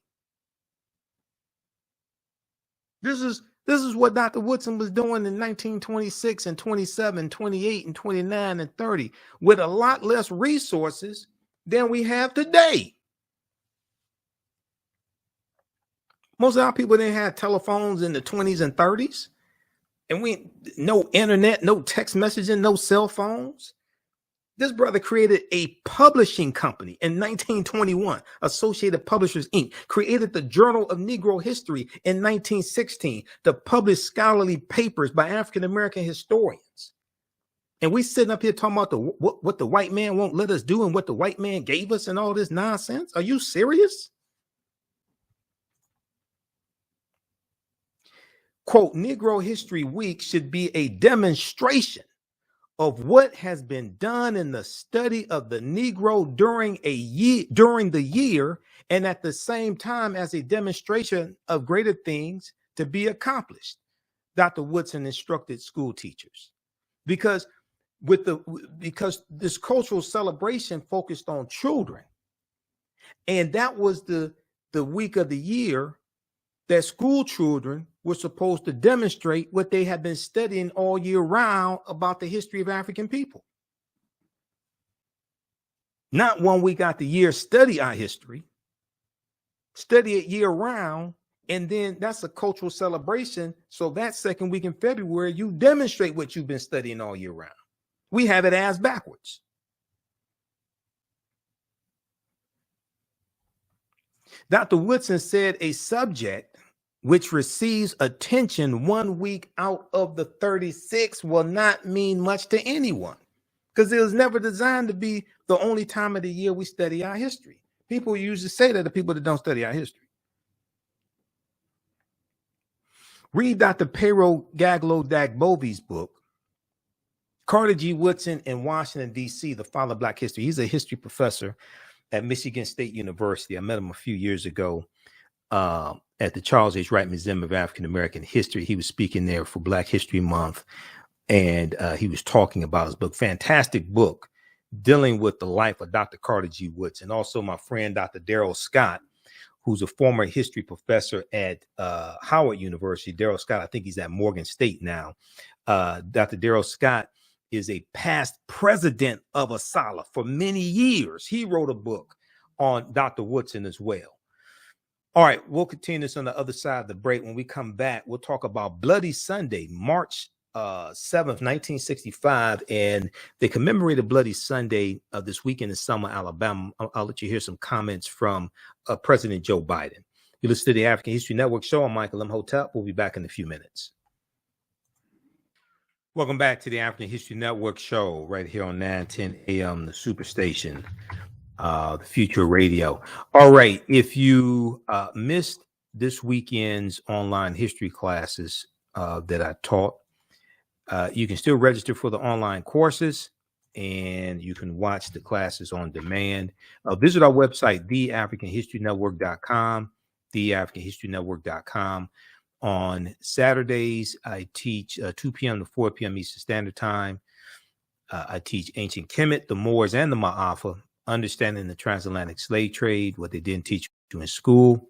This is what Dr. Woodson was doing in 1926 and 27, 28, and 29 and 30 with a lot less resources than we have today. Most of our people didn't have telephones in the 20s and 30s. And no internet, no text messaging, no cell phones. This brother created a publishing company in 1921, Associated Publishers, Inc., created the Journal of Negro History in 1916 to publish scholarly papers by African-American historians. And we sitting up here talking about what the white man won't let us do and what the white man gave us and all this nonsense. Are you serious? Quote, Negro History Week should be a demonstration of what has been done in the study of the Negro during the year, and at the same time as a demonstration of greater things to be accomplished. Dr. Woodson instructed school teachers because this cultural celebration focused on children, and that was the week of the year that school children were supposed to demonstrate what they had been studying all year round about the history of African people. Not 1 week out the year, study our history, study it year round, and then that's a cultural celebration. So that second week in February, you demonstrate what you've been studying all year round. We have it as backwards. Dr. Woodson said a subject which receives attention 1 week out of the 36 will not mean much to anyone because it was never designed to be the only time of the year we study our history. People usually say that to people that don't study our history. Read Dr. Pero Gaglo Dagbovi's book, Carter G. Woodson in Washington, D.C., The Fall of Black History. He's a history professor at Michigan State University. I met him a few years ago at the Charles H. Wright Museum of African American History. He was speaking there for Black History Month, and he was talking about his book. Fantastic book dealing with the life of Dr. Carter G. Woodson. Also, my friend, Dr. Darrell Scott, who's a former history professor at Howard University. Darrell Scott, I think he's at Morgan State now. Dr. Darrell Scott is a past president of ASALH for many years. He wrote a book on Dr. Woodson as well. All right, we'll continue this on the other side of the break. When we come back, we'll talk about Bloody Sunday, March 7th, 1965, and they commemorated Bloody Sunday this weekend in Selma, Alabama. I'll let you hear some comments from President Joe Biden. You listen to the African History Network show. I'm Michael Imhotep. We'll be back in a few minutes. Welcome back to the African History Network show right here on 910 AM, the Superstation, the Future Radio. All right, if you missed this weekend's online history classes that I taught, you can still register for the online courses, and you can watch the classes on demand. Visit our website, TheAHNShow.com, TheAHNShow.com. On Saturdays, I teach 2 p.m. to 4 p.m. Eastern Standard Time. I teach ancient Kemet, the Moors, and the Ma'afa, understanding the transatlantic slave trade, what they didn't teach you in school.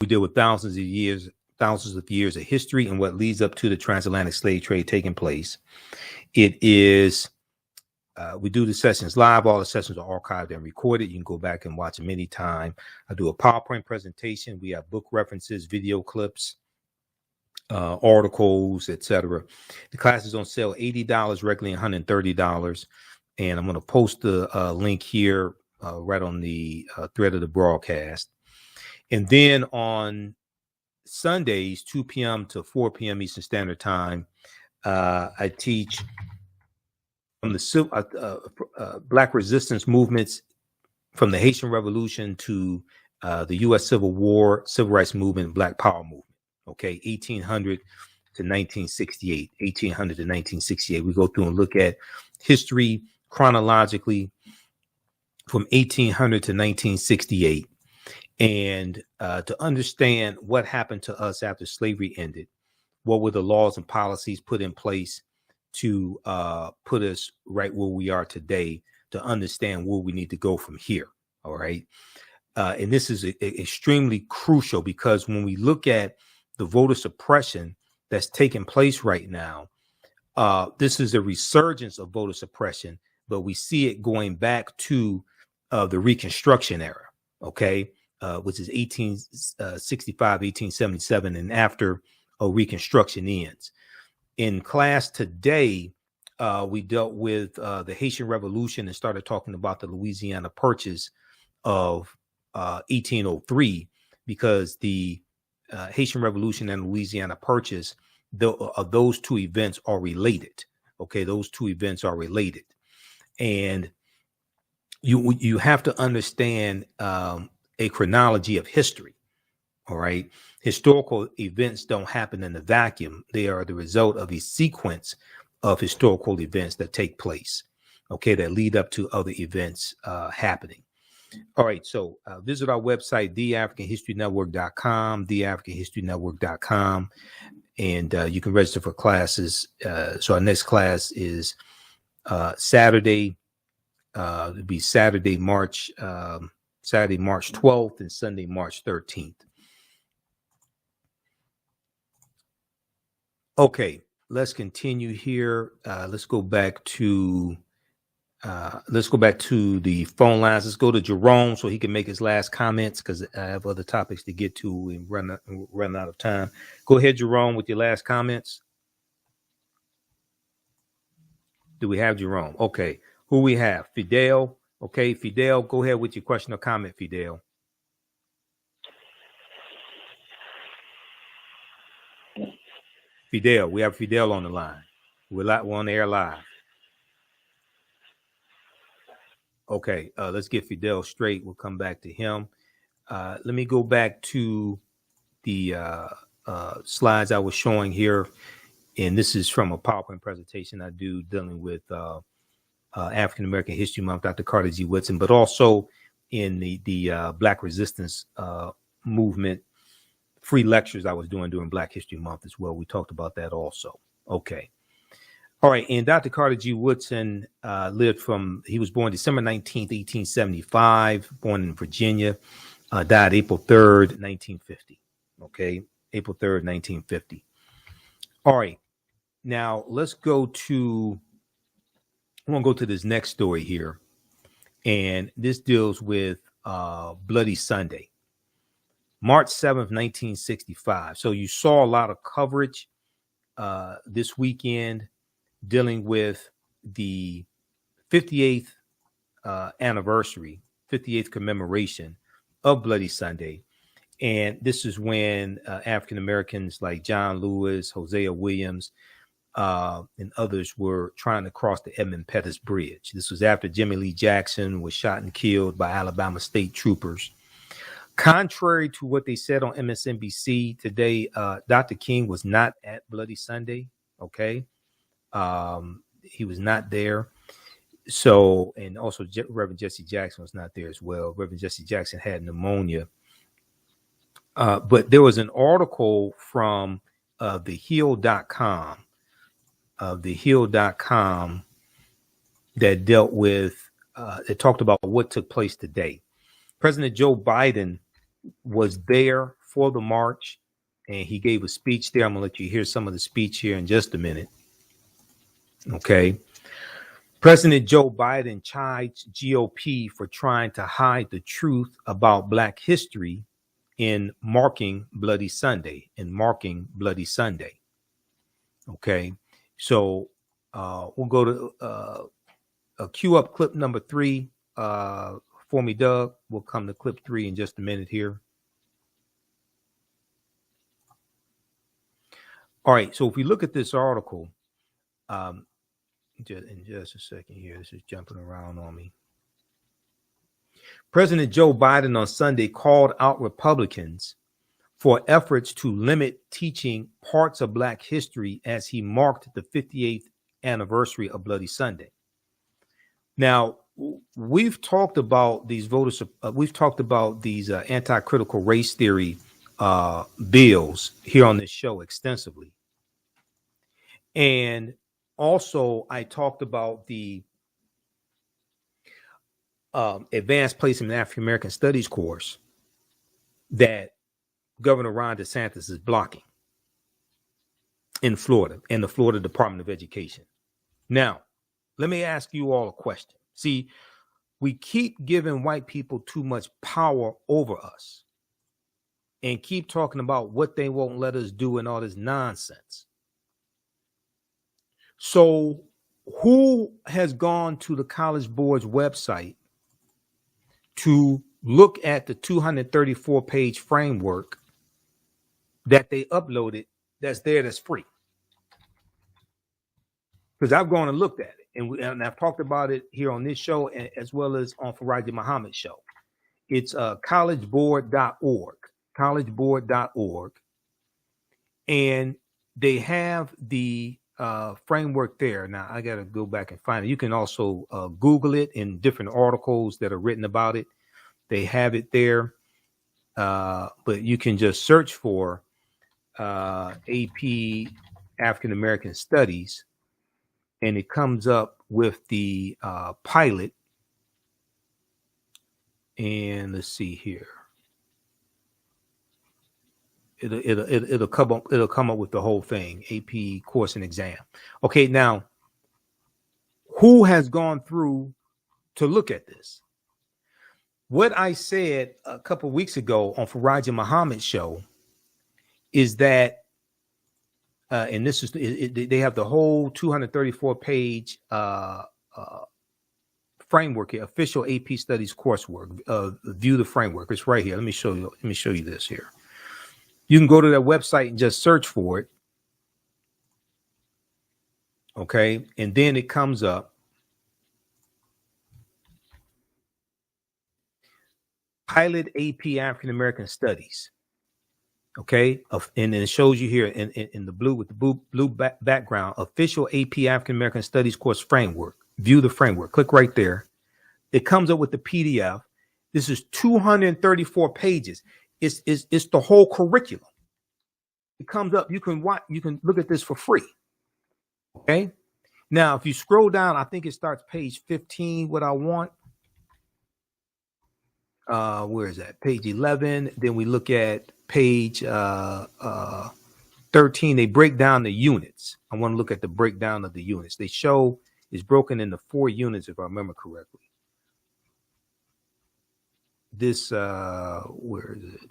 We deal with thousands of years of history and what leads up to the transatlantic slave trade taking place. It is, we do the sessions live. All the sessions are archived and recorded. You can go back and watch them anytime. I do a PowerPoint presentation. We have book references, video clips, articles, etc. The class is on sale $80, regularly $130. And I'm going to post the link here right on the thread of the broadcast. And then on Sundays, 2 p.m. to 4 p.m. Eastern Standard Time, I teach from the Black resistance movements from the Haitian Revolution to the U.S. Civil War, Civil Rights Movement, Black Power Movement. Okay, 1800 to 1968, 1800 to 1968. We go through and look at history chronologically from 1800 to 1968. And to understand what happened to us after slavery ended, what were the laws and policies put in place to put us right where we are today to understand where we need to go from here. All right. And this is extremely crucial because when we look at the voter suppression that's taking place right now, this is a resurgence of voter suppression, but we see it going back to the Reconstruction era, okay, which is 1865, 1877, and after Reconstruction ends. In class today, we dealt with the Haitian Revolution and started talking about the Louisiana Purchase of 1803, because the Haitian Revolution and Louisiana Purchase, those two events are related. Okay, those two events are related, and you have to understand a chronology of history. All right, historical events don't happen in a vacuum; they are the result of a sequence of historical events that take place. Okay, that lead up to other events happening. All right, so visit our website, TheAfricanHistoryNetwork.com, TheAfricanHistoryNetwork.com, and you can register for classes. So our next class is Saturday. It'll be Saturday, March 12th and Sunday, March 13th. Okay, let's continue here. Let's go back to the phone lines. Let's go to Jerome so he can make his last comments, because I have other topics to get to and run out of time. Go ahead, Jerome, with your last comments. Do we have Jerome? Okay. Who we have? Fidel. Okay, Fidel, go ahead with your question or comment, Fidel. Fidel, we have Fidel on the line. We're on the air live. Okay, let's get Fidel straight. We'll come back to him. Let me go back to the slides I was showing here. And this is from a PowerPoint presentation I do dealing with African American History Month, Dr. Carter G. Woodson, but also in the Black Resistance movement free lectures I was doing during Black History Month as well. We talked about that also. Okay. All right. And Dr. Carter G. Woodson he was born December 19th, 1875, born in Virginia, died April 3rd, 1950. Okay. April 3rd, 1950. All right. Now let's go to, I want to go to this next story here. And this deals with Bloody Sunday, March 7th, 1965. So you saw a lot of coverage this weekend dealing with the 58th anniversary, 58th commemoration of Bloody Sunday. And this is when African Americans like John Lewis, Hosea Williams, and others were trying to cross the Edmund Pettus Bridge. This was after Jimmy Lee Jackson was shot and killed by Alabama state troopers. Contrary to what they said on MSNBC today, Dr. King was not at Bloody Sunday. Okay. He was not there. So, and also Reverend Jesse Jackson was not there as well. Reverend Jesse Jackson had pneumonia. But there was an article from TheHill.com, that dealt with, it talked about what took place today. President Joe Biden was there for the march, and he gave a speech there. I'm going to let you hear some of the speech here in just a minute. Okay. President Joe Biden chides GOP for trying to hide the truth about Black history in marking Bloody Sunday, Okay. So we'll go to cue up clip number 3 for me, Doug. We'll come to clip 3 in just a minute here. All right. So if we look at this article, in just a second here, this is jumping around on me. President Joe Biden on Sunday called out Republicans for efforts to limit teaching parts of Black history as he marked the 58th anniversary of Bloody Sunday. Now, we've talked about these anti-critical race theory bills here on this show extensively. And Also, I talked about the advanced placement in African American Studies course that Governor Ron DeSantis is blocking in Florida, in the Florida Department of Education. Now, let me ask you all a question. See, we keep giving white people too much power over us and keep talking about what they won't let us do and all this nonsense. So who has gone to the College Board's website to look at the 234-page framework that they uploaded that's there, that's free? Because I've gone and looked at it, and I've talked about it here on this show as well as on Faraji Muhammad's show. It's collegeboard.org, collegeboard.org, and they have the framework there. Now, I got to go back and find it. You can also Google it in different articles that are written about it. They have it there, but you can just search for AP African American Studies, and it comes up with the pilot. And let's see here. It'll come up with the whole thing, AP course and exam. Okay, now who has gone through to look at this? What I said a couple of weeks ago on Faraji Muhammad's show is that, and this is, they have the whole 234-page framework here, official AP Studies coursework. View the framework. It's right here. Let me show you. Let me show you this here. You can go to their website and just search for it. Okay, and then it comes up. Pilot AP African American Studies. Okay, and it shows you here in the blue with the blue background, official AP African American Studies course framework. View the framework. Click right there. It comes up with the PDF. This is 234 pages. It's the whole curriculum. It comes up. You can watch. You can look at this for free. Okay. Now, if you scroll down, I think it starts page 15. What I want. Where is that? Page 11. Then we look at page 13. They break down the units. I want to look at the breakdown of the units. They show it's broken into 4 units, if I remember correctly. This, where is it?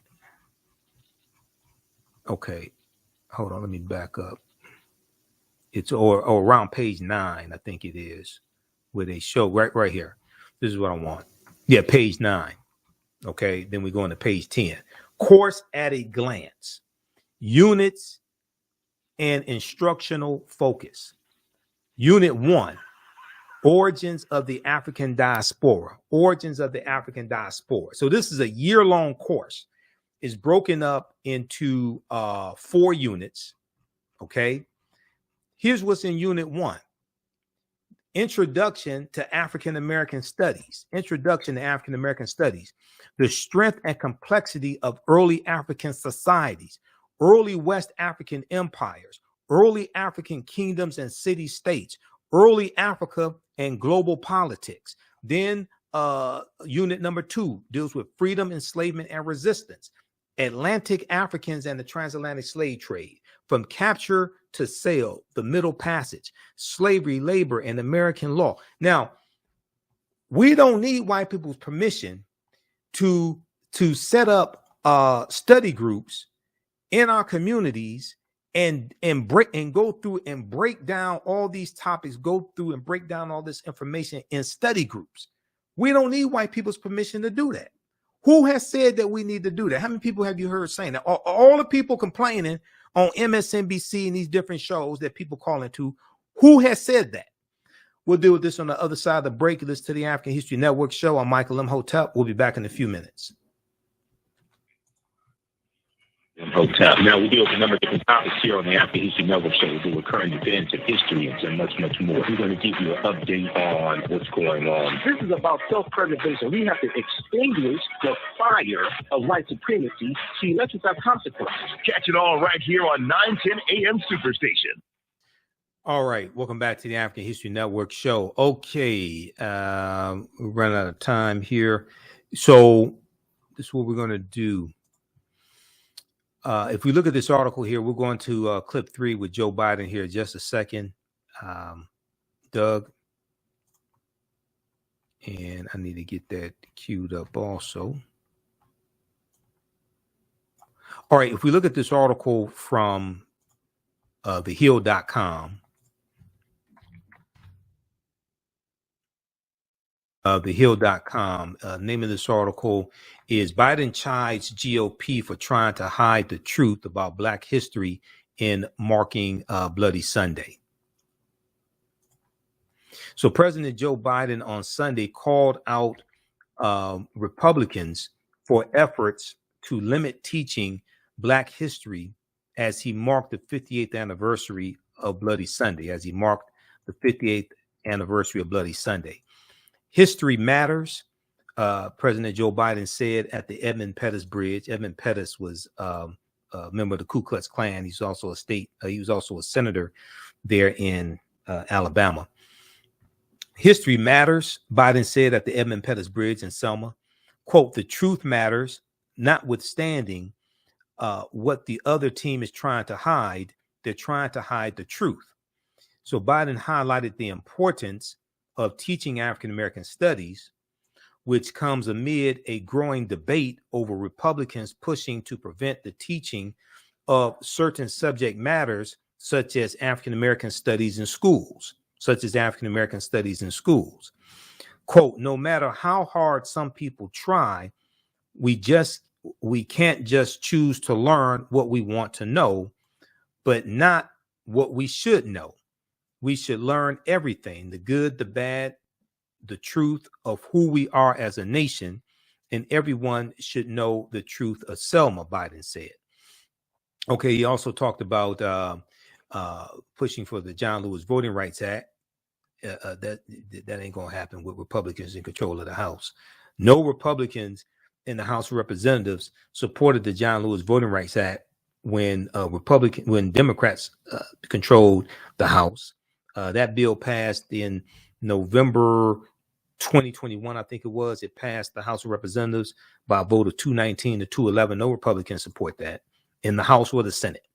Okay, hold on. Let me back up. It's or around page 9, I think it is, where they show right here. This is what I want. Yeah, page 9. Okay, then we go into page 10. Course at a glance, units and instructional focus. Unit 1, origins of the African diaspora. Origins of the African diaspora. So this is a year-long course. It's broken up into 4 units. Okay, here's what's in Unit 1. Introduction to African American Studies. Introduction to African American Studies. The strength and complexity of early African societies, early West African empires, early African kingdoms and city-states, early Africa and global politics. Then unit number 2 deals with freedom, enslavement, and resistance. Atlantic Africans and the transatlantic slave trade. From capture to sale, the Middle Passage, slavery, labor, and American law. Now, we don't need white people's permission to set up study groups in our communities and go through and break down all these topics, go through and break down all this information in study groups. We don't need white people's permission to do that. Who has said that we need to do that? How many people have you heard saying that? All the people complaining on MSNBC and these different shows that people call into, who has said that? We'll deal with this on the other side of the break. Listen to the African History Network show. I'm Michael Imhotep. We'll be back in a few minutes. Imhotep. Now, we deal with a number of different topics here on the African History Network show. We do with current events and history and much, much more. We're going to give you an update on what's going on. This is about self-preservation. We have to extinguish the fire of white supremacy. See, let's just have consequences. Catch it all right here on 910 AM Superstation. All right, welcome back to the African History Network show. Okay, we're running out of time here, so this is what we're going to do. If we look at this article here, we're going to clip 3 with Joe Biden here in just a second. Doug, and I need to get that queued up also. All right, if we look at this article from thehill.com, thehill.com, name of this article is Biden chides GOP for trying to hide the truth about Black history in marking Bloody Sunday. So President Joe Biden on Sunday called out Republicans for efforts to limit teaching Black history as he marked the 58th anniversary of Bloody Sunday, Bloody Sunday. History matters, President Joe Biden said at the Edmund Pettus Bridge. Edmund Pettus was a member of the Ku Klux Klan. He's also a senator there in Alabama. History matters, Biden said at the Edmund Pettus Bridge in Selma. Quote, the truth matters, notwithstanding what the other team is trying to hide. They're trying to hide the truth. So Biden highlighted the importance of teaching African-American studies, which comes amid a growing debate over Republicans pushing to prevent the teaching of certain subject matters, such as African-American studies in schools. Quote, no matter how hard some people try, we can't just choose to learn what we want to know, but not what we should know. We should learn everything, the good, the bad, the truth of who we are as a nation, and everyone should know the truth of Selma, Biden said. Okay, he also talked about pushing for the John Lewis Voting Rights Act. That ain't gonna happen with Republicans in control of the House. No Republicans in the House of Representatives supported the John Lewis Voting Rights Act when Democrats controlled the House. That bill passed in November 2021, I think it was. It passed the House of Representatives by a vote of 219 to 211. No Republicans support that in the House or the Senate.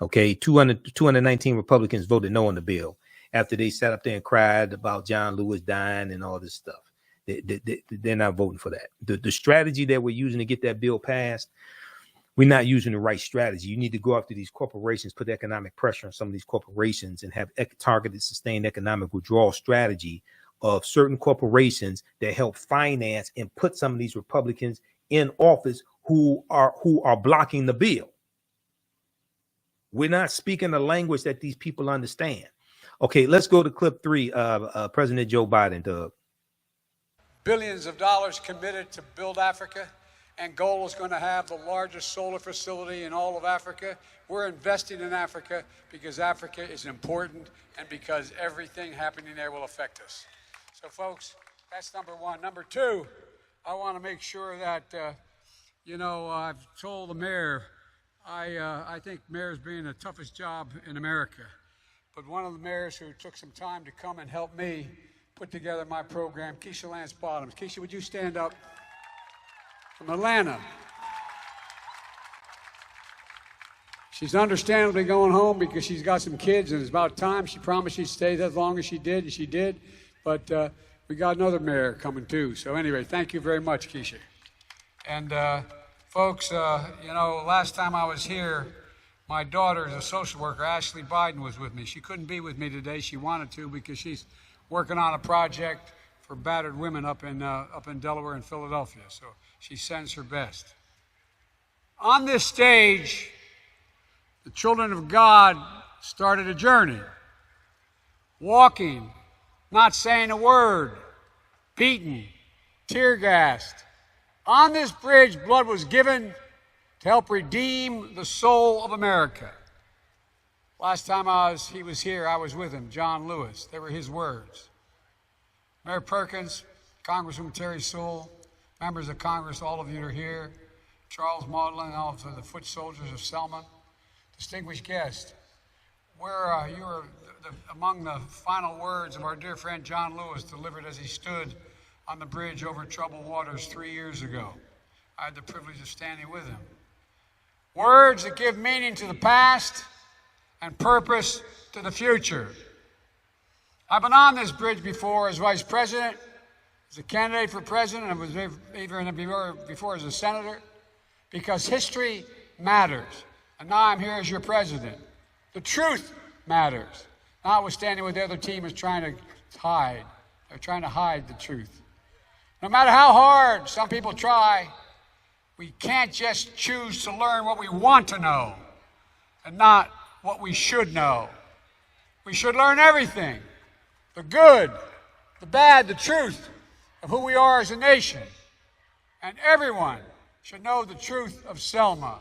Okay, 219 Republicans voted no on the bill after they sat up there and cried about John Lewis dying and all this stuff. They're not voting for that. The strategy that we're using to get that bill passed, we're not using the right strategy. You need to go after these corporations, put economic pressure on some of these corporations, and have targeted, sustained economic withdrawal strategy of certain corporations that help finance and put some of these Republicans in office who are blocking the bill. We're not speaking the language that these people understand. Okay, let's go to clip 3 of President Joe Biden, Doug. Billions of dollars committed to build Africa. Angola is going to have the largest solar facility in all of Africa. We're investing in Africa because Africa is important and because everything happening there will affect us. So, folks, that's number one. Number two, I want to make sure that, I've told the mayor, I think mayor's being the toughest job in America. But one of the mayors who took some time to come and help me put together my program, Keisha Lance Bottoms. Keisha, would you stand up? From Atlanta. She's understandably going home because she's got some kids and it's about time. She promised she'd stay as long as she did, and she did. But we got another mayor coming too. So anyway, thank you very much, Keisha. And folks, last time I was here, my daughter is a social worker, Ashley Biden, was with me. She couldn't be with me today. She wanted to because she's working on a project for battered women up in Delaware and Philadelphia. So she sends her best. On this stage, the children of God started a journey, walking, not saying a word, beaten, tear gassed. On this bridge, blood was given to help redeem the soul of America. Last time he was here, I was with him, John Lewis. They were his words. Mayor Perkins, Congresswoman Terry Sewell, members of Congress, all of you are here, Charles Maudlin, and all of the foot soldiers of Selma, distinguished guests. where you were among the final words of our dear friend John Lewis, delivered as he stood on the bridge over troubled waters 3 years ago. I had the privilege of standing with him. Words that give meaning to the past and purpose to the future. I've been on this bridge before as vice president, as a candidate for president, and was even before as a senator, because history matters. And now I'm here as your president. The truth matters. Notwithstanding what the other team is trying to hide. They're trying to hide the truth. No matter how hard some people try, we can't just choose to learn what we want to know and not what we should know. We should learn everything, the good, the bad, the truth of who we are as a nation. And everyone should know the truth of Selma.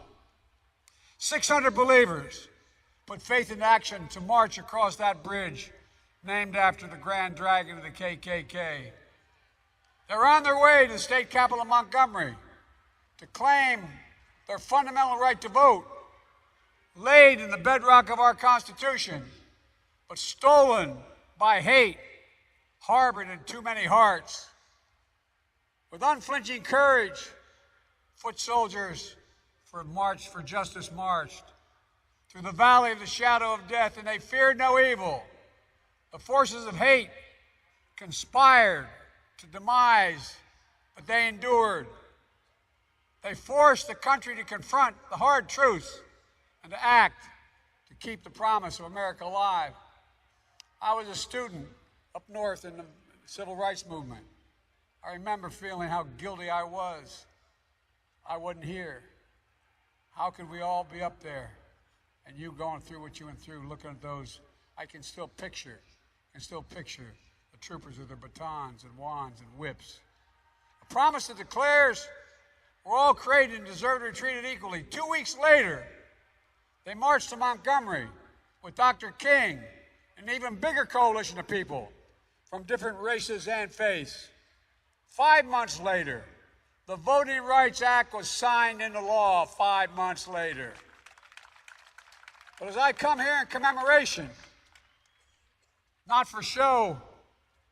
600 believers put faith in action to march across that bridge named after the Grand Dragon of the KKK. They're on their way to the state capital of Montgomery to claim their fundamental right to vote, laid in the bedrock of our Constitution, but stolen by hate, harbored in too many hearts. With unflinching courage, foot soldiers for justice marched through the valley of the shadow of death, and they feared no evil. The forces of hate conspired to demise, but they endured. They forced the country to confront the hard truths and to act to keep the promise of America alive. I was a student up north in the civil rights movement. I remember feeling how guilty I was. I wasn't here. How could we all be up there and you going through what you went through, looking at those? I can still picture the troopers with their batons and wands and whips. A promise that declares we're all created and deserve to be treated equally. 2 weeks later, they marched to Montgomery with Dr. King and an even bigger coalition of people from different races and faiths. 5 months later, the Voting Rights Act was signed into law 5 months later. But as I come here in commemoration, not for show,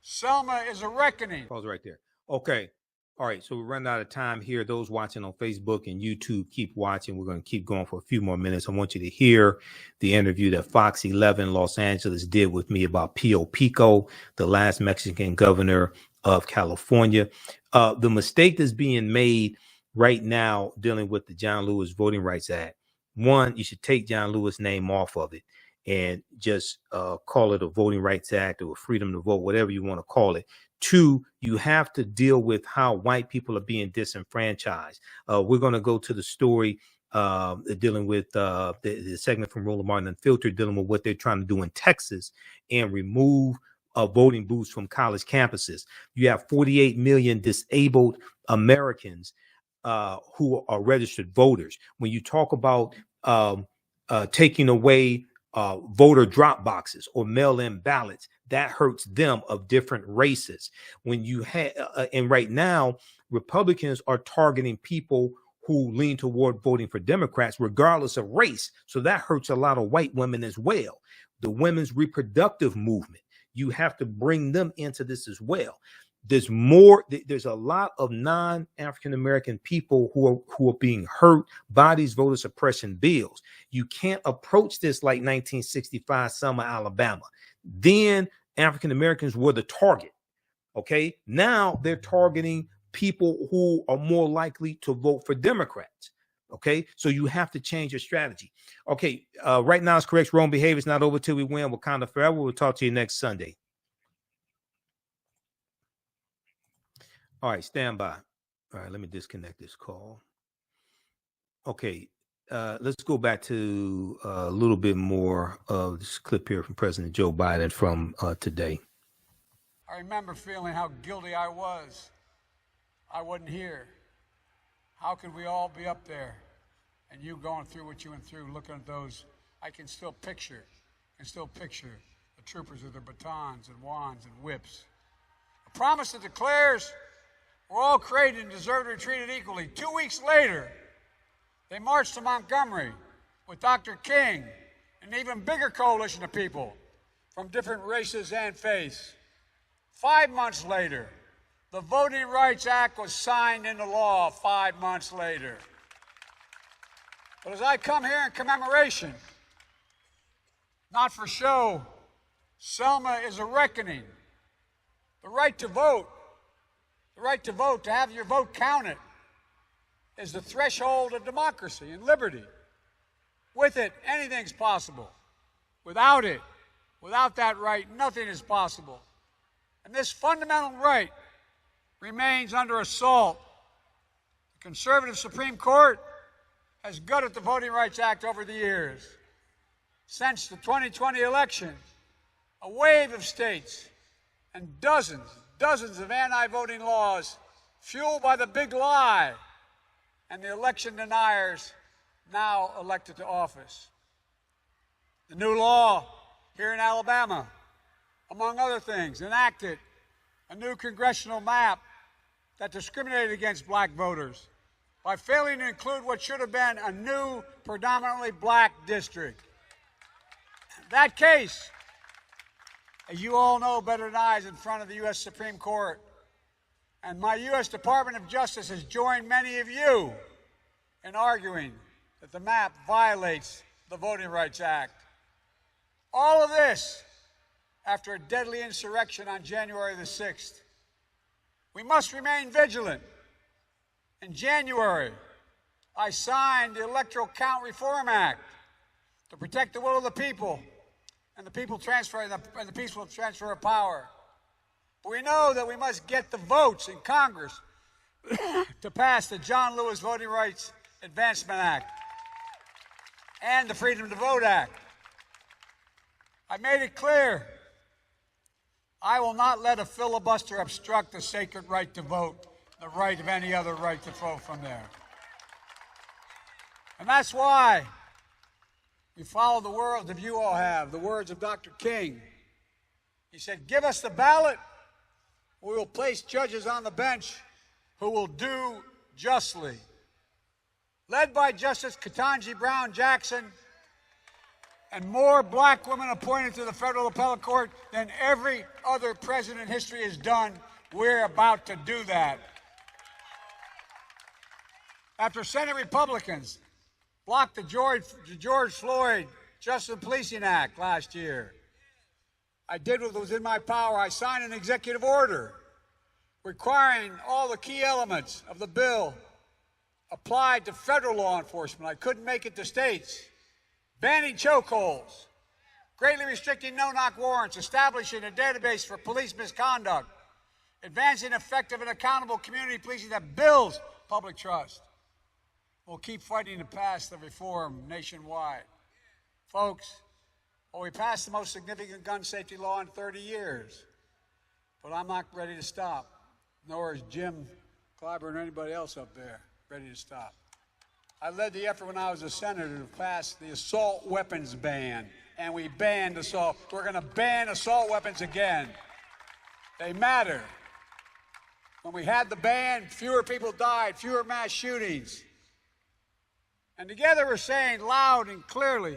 Selma is a reckoning. Pause right there. Okay. All right. So we're running out of time here. Those watching on Facebook and YouTube, keep watching. We're going to keep going for a few more minutes. I want you to hear the interview that Fox 11 Los Angeles did with me about Pio Pico, the last Mexican governor of California. The mistake that's being made right now dealing with the John Lewis Voting Rights Act. One, you should take John Lewis' name off of it and just call it a Voting Rights Act or a freedom to vote, whatever you want to call it. Two, you have to deal with how white people are being disenfranchised. We're going to go to the story dealing with the segment from Roland Martin Unfiltered, dealing with what they're trying to do in Texas and remove voting booths from college campuses. You have 48 million disabled Americans who are registered voters. When you talk about taking away voter drop boxes or mail-in ballots, that hurts them of different races. When you have, and right now, Republicans are targeting people who lean toward voting for Democrats, regardless of race. So that hurts a lot of white women as well. The women's reproductive movement, you have to bring them into this as well. There's a lot of non-African American people who are being hurt by these voter suppression bills. You can't approach this like 1965 Selma, Alabama. Then African Americans were the target. Okay, now they're targeting people who are more likely to vote for Democrats. Okay, so you have to change your strategy. Okay, right now it's correct. Wrong behavior is not over till we win. Wakanda forever. We'll talk to you next Sunday. All right, stand by. All right, let me disconnect this call. Okay, let's go back to a little bit more of this clip here from President Joe Biden from today. I remember feeling how guilty I was. I wasn't here. How could we all be up there and you going through what you went through, looking at those? I can still picture the troopers with their batons and wands and whips. A promise that declares we're all created and deserve to be treated equally. 2 weweeks later, they marched to Montgomery with Dr. King and an even bigger coalition of people from different races and faiths. 5 months later, the Voting Rights Act was signed into law 5 months later. But as I come here in commemoration, not for show, Selma is a reckoning. The right to vote, to have your vote counted, is the threshold of democracy and liberty. With it, anything's possible. Without it, without that right, nothing is possible. And this fundamental right remains under assault. The conservative Supreme Court has gutted the Voting Rights Act over the years. Since the 2020 election, a wave of states and dozens of anti-voting laws fueled by the big lie and the election deniers now elected to office. The new law here in Alabama, among other things, enacted a new congressional map that discriminated against black voters by failing to include what should have been a new, predominantly black district. That case, as you all know better than I, is in front of the U.S. Supreme Court. And my U.S. Department of Justice has joined many of you in arguing that the map violates the Voting Rights Act. All of this after a deadly insurrection on January the 6th. We must remain vigilant. In January, I signed the Electoral Count Reform Act to protect the will of the people and the peaceful transfer of power. But we know that we must get the votes in Congress to pass the John Lewis Voting Rights Advancement Act and the Freedom to Vote Act. I made it clear I will not let a filibuster obstruct the sacred right to vote, the right of any other right to vote from there. And that's why we follow the words of you all have, the words of Dr. King. He said, give us the ballot, we will place judges on the bench who will do justly. Led by Justice Ketanji Brown Jackson, and more black women appointed to the federal appellate court than every other president in history has done, we're about to do that. After Senate Republicans blocked the George Floyd Justice and Policing Act last year, I did what was in my power. I signed an executive order requiring all the key elements of the bill applied to federal law enforcement. I couldn't make it to states. Banning chokeholds, greatly restricting no-knock warrants, establishing a database for police misconduct, advancing effective and accountable community policing that builds public trust. We'll keep fighting to pass the reform nationwide. Folks, well, we passed the most significant gun safety law in 30 years, but I'm not ready to stop, nor is Jim Clyburn or anybody else up there ready to stop. I led the effort when I was a senator to pass the assault weapons ban, and we banned assault. We're going to ban assault weapons again. They matter. When we had the ban, fewer people died, fewer mass shootings. And together we're saying loud and clearly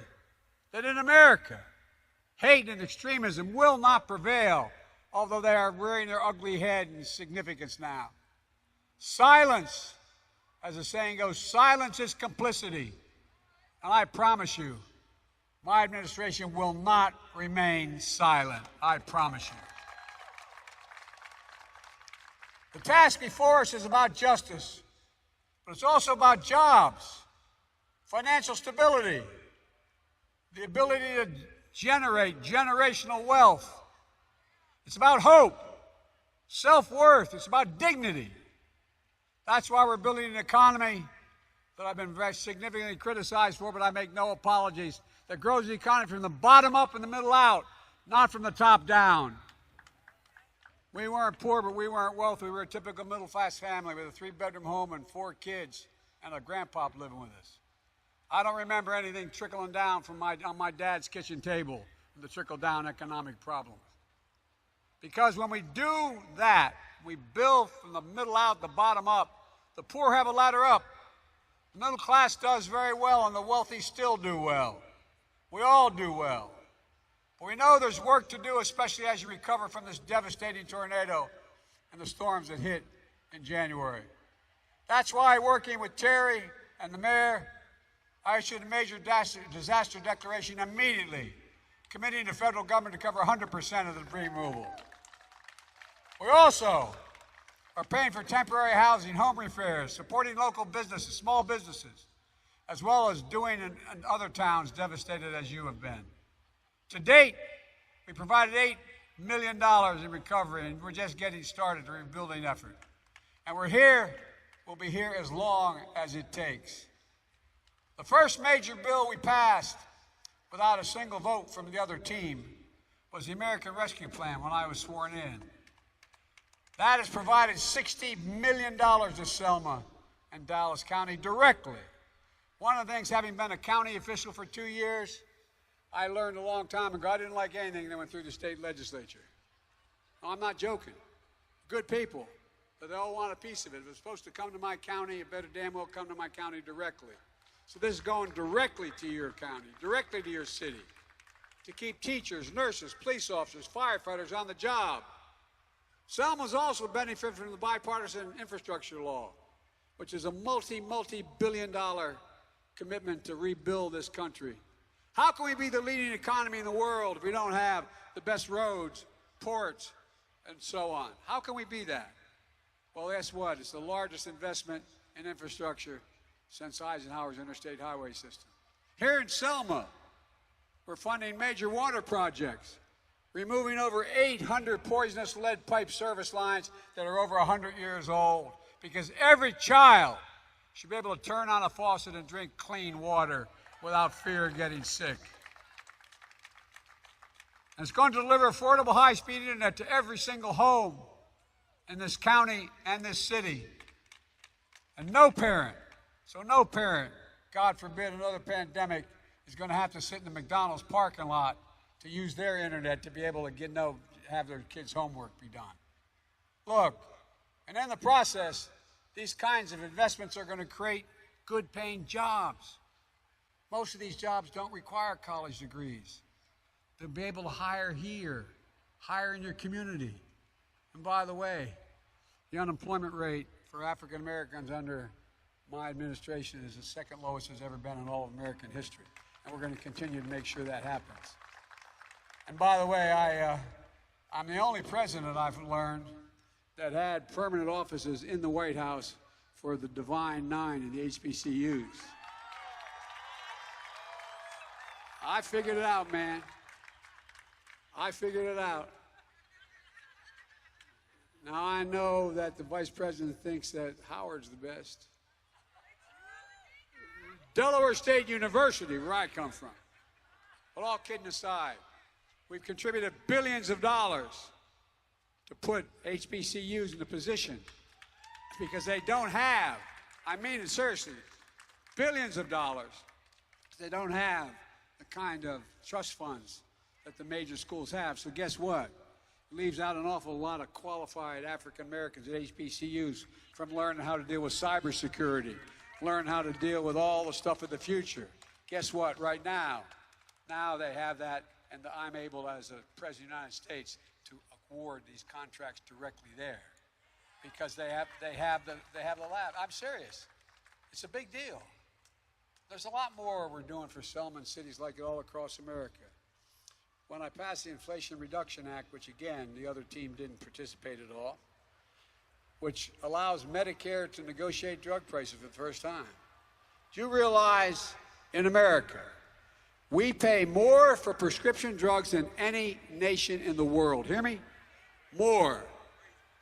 that in America, hate and extremism will not prevail, although they are rearing their ugly head in significance now. Silence, as the saying goes, silence is complicity. And I promise you, my administration will not remain silent. I promise you. The task before us is about justice, but it's also about jobs, financial stability, the ability to generate generational wealth. It's about hope, self-worth. It's about dignity. That's why we're building an economy that I've been very significantly criticized for, but I make no apologies, that grows the economy from the bottom up and the middle out, not from the top down. We weren't poor, but we weren't wealthy. We were a typical middle-class family with a 3-bedroom home and 4 kids and a grandpa living with us. I don't remember anything trickling down from on my dad's kitchen table, the trickle-down economic problems. Because when we do that, we build from the middle out, the bottom up. The poor have a ladder up. The middle class does very well, and the wealthy still do well. We all do well. But we know there's work to do, especially as you recover from this devastating tornado and the storms that hit in January. That's why, working with Terry and the mayor, I issued a major disaster declaration immediately, committing the federal government to cover 100% of the debris removal. We also are paying for temporary housing, home repairs, supporting local businesses, small businesses, as well as doing in other towns devastated as you have been. To date, we provided $8 million in recovery, and we're just getting started the rebuilding effort. And we'll be here as long as it takes. The first major bill we passed without a single vote from the other team was the American Rescue Plan when I was sworn in. That has provided $60 million to Selma and Dallas County directly. One of the things, having been a county official for 2 years, I learned a long time ago, I didn't like anything that went through the state legislature. No, I'm not joking. Good people, but they all want a piece of it. If it's supposed to come to my county, it better damn well come to my county directly. So this is going directly to your county, directly to your city, to keep teachers, nurses, police officers, firefighters on the job. Selma's also benefited from the bipartisan infrastructure law, which is a multi-billion-dollar commitment to rebuild this country. How can we be the leading economy in the world if we don't have the best roads, ports, and so on? How can we be that? Well, guess what? It's the largest investment in infrastructure since Eisenhower's interstate highway system. Here in Selma, we're funding major water projects, removing over 800 poisonous lead pipe service lines that are over 100 years old, because every child should be able to turn on a faucet and drink clean water without fear of getting sick. And it's going to deliver affordable high-speed internet to every single home in this county and this city. And no parent, God forbid another pandemic, is going to have to sit in the McDonald's parking lot to use their internet to be able to have their kids' homework be done. Look, and in the process, these kinds of investments are going to create good-paying jobs. Most of these jobs don't require college degrees. They'll be able to hire here, hire in your community. And by the way, the unemployment rate for African Americans under my administration is the second lowest it's ever been in all of American history. And we're going to continue to make sure that happens. And by the way, I'm the only president I've learned that had permanent offices in the White House for the Divine Nine and the HBCUs. I figured it out, man. I figured it out. Now I know that the vice president thinks that Howard's the best. Delaware State University, where I come from. But all kidding aside, we've contributed billions of dollars to put HBCUs in a position because they don't have, I mean it seriously, billions of dollars. They don't have the kind of trust funds that the major schools have. So guess what? It leaves out an awful lot of qualified African Americans at HBCUs from learning how to deal with cybersecurity, learn how to deal with all the stuff of the future. Guess what? Right now they have that, and I'm able, as a president of the United States, to award these contracts directly there because they have the lab. I'm serious. It's a big deal. There's a lot more we're doing for Selma and cities like it all across America. When I passed the Inflation Reduction Act, which again, the other team didn't participate at all, which allows Medicare to negotiate drug prices for the first time. Do you realize in America, we pay more for prescription drugs than any nation in the world? Hear me? More.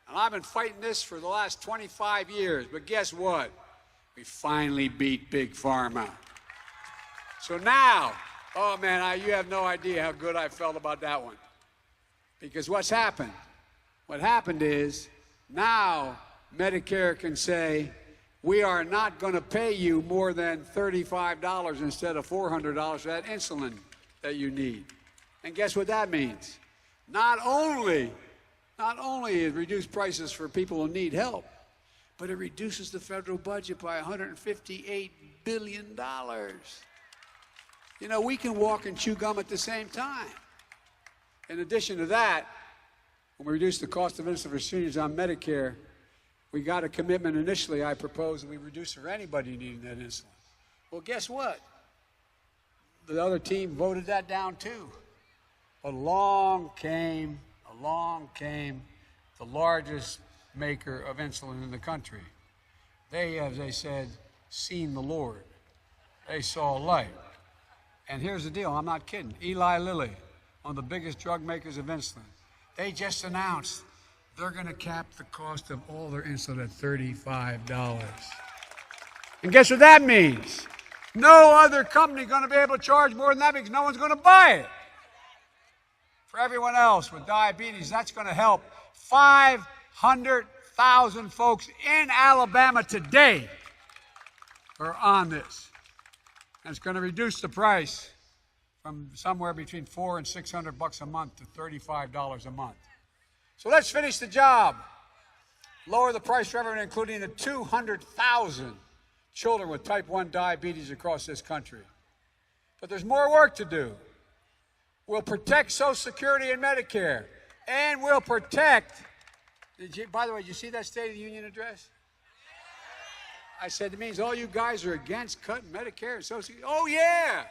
And I've been fighting this for the last 25 years, but guess what? We finally beat Big Pharma. So now, oh man, you have no idea how good I felt about that one. Because what's happened? What happened is now Medicare can say, we are not going to pay you more than $35 instead of $400 for that insulin that you need. And guess what that means? Not only it reduced prices for people who need help, but it reduces the federal budget by $158 billion. You know, we can walk and chew gum at the same time. In addition to that, when we reduce the cost of insulin for seniors on Medicare, we got a commitment initially, I proposed, that we reduce for anybody needing that insulin. Well, guess what? The other team voted that down too. But along came the largest maker of insulin in the country. They, as they said, seen the Lord. They saw light. And here's the deal, I'm not kidding. Eli Lilly, one of the biggest drug makers of insulin, they just announced they're going to cap the cost of all their insulin at $35. And guess what that means? No other company going to be able to charge more than that because no one's going to buy it. For everyone else with diabetes, that's going to help 500,000 folks in Alabama today are on this. And it's going to reduce the price from somewhere between $400 and $600 a month to $35 a month. So let's finish the job. Lower the price for everyone, including the 200,000 children with type 1 diabetes across this country. But there's more work to do. We'll protect Social Security and Medicare, and we'll protect, by the way, did you see that State of the Union address? I said, it means all you guys are against cutting Medicare and Social Security. Oh, yeah.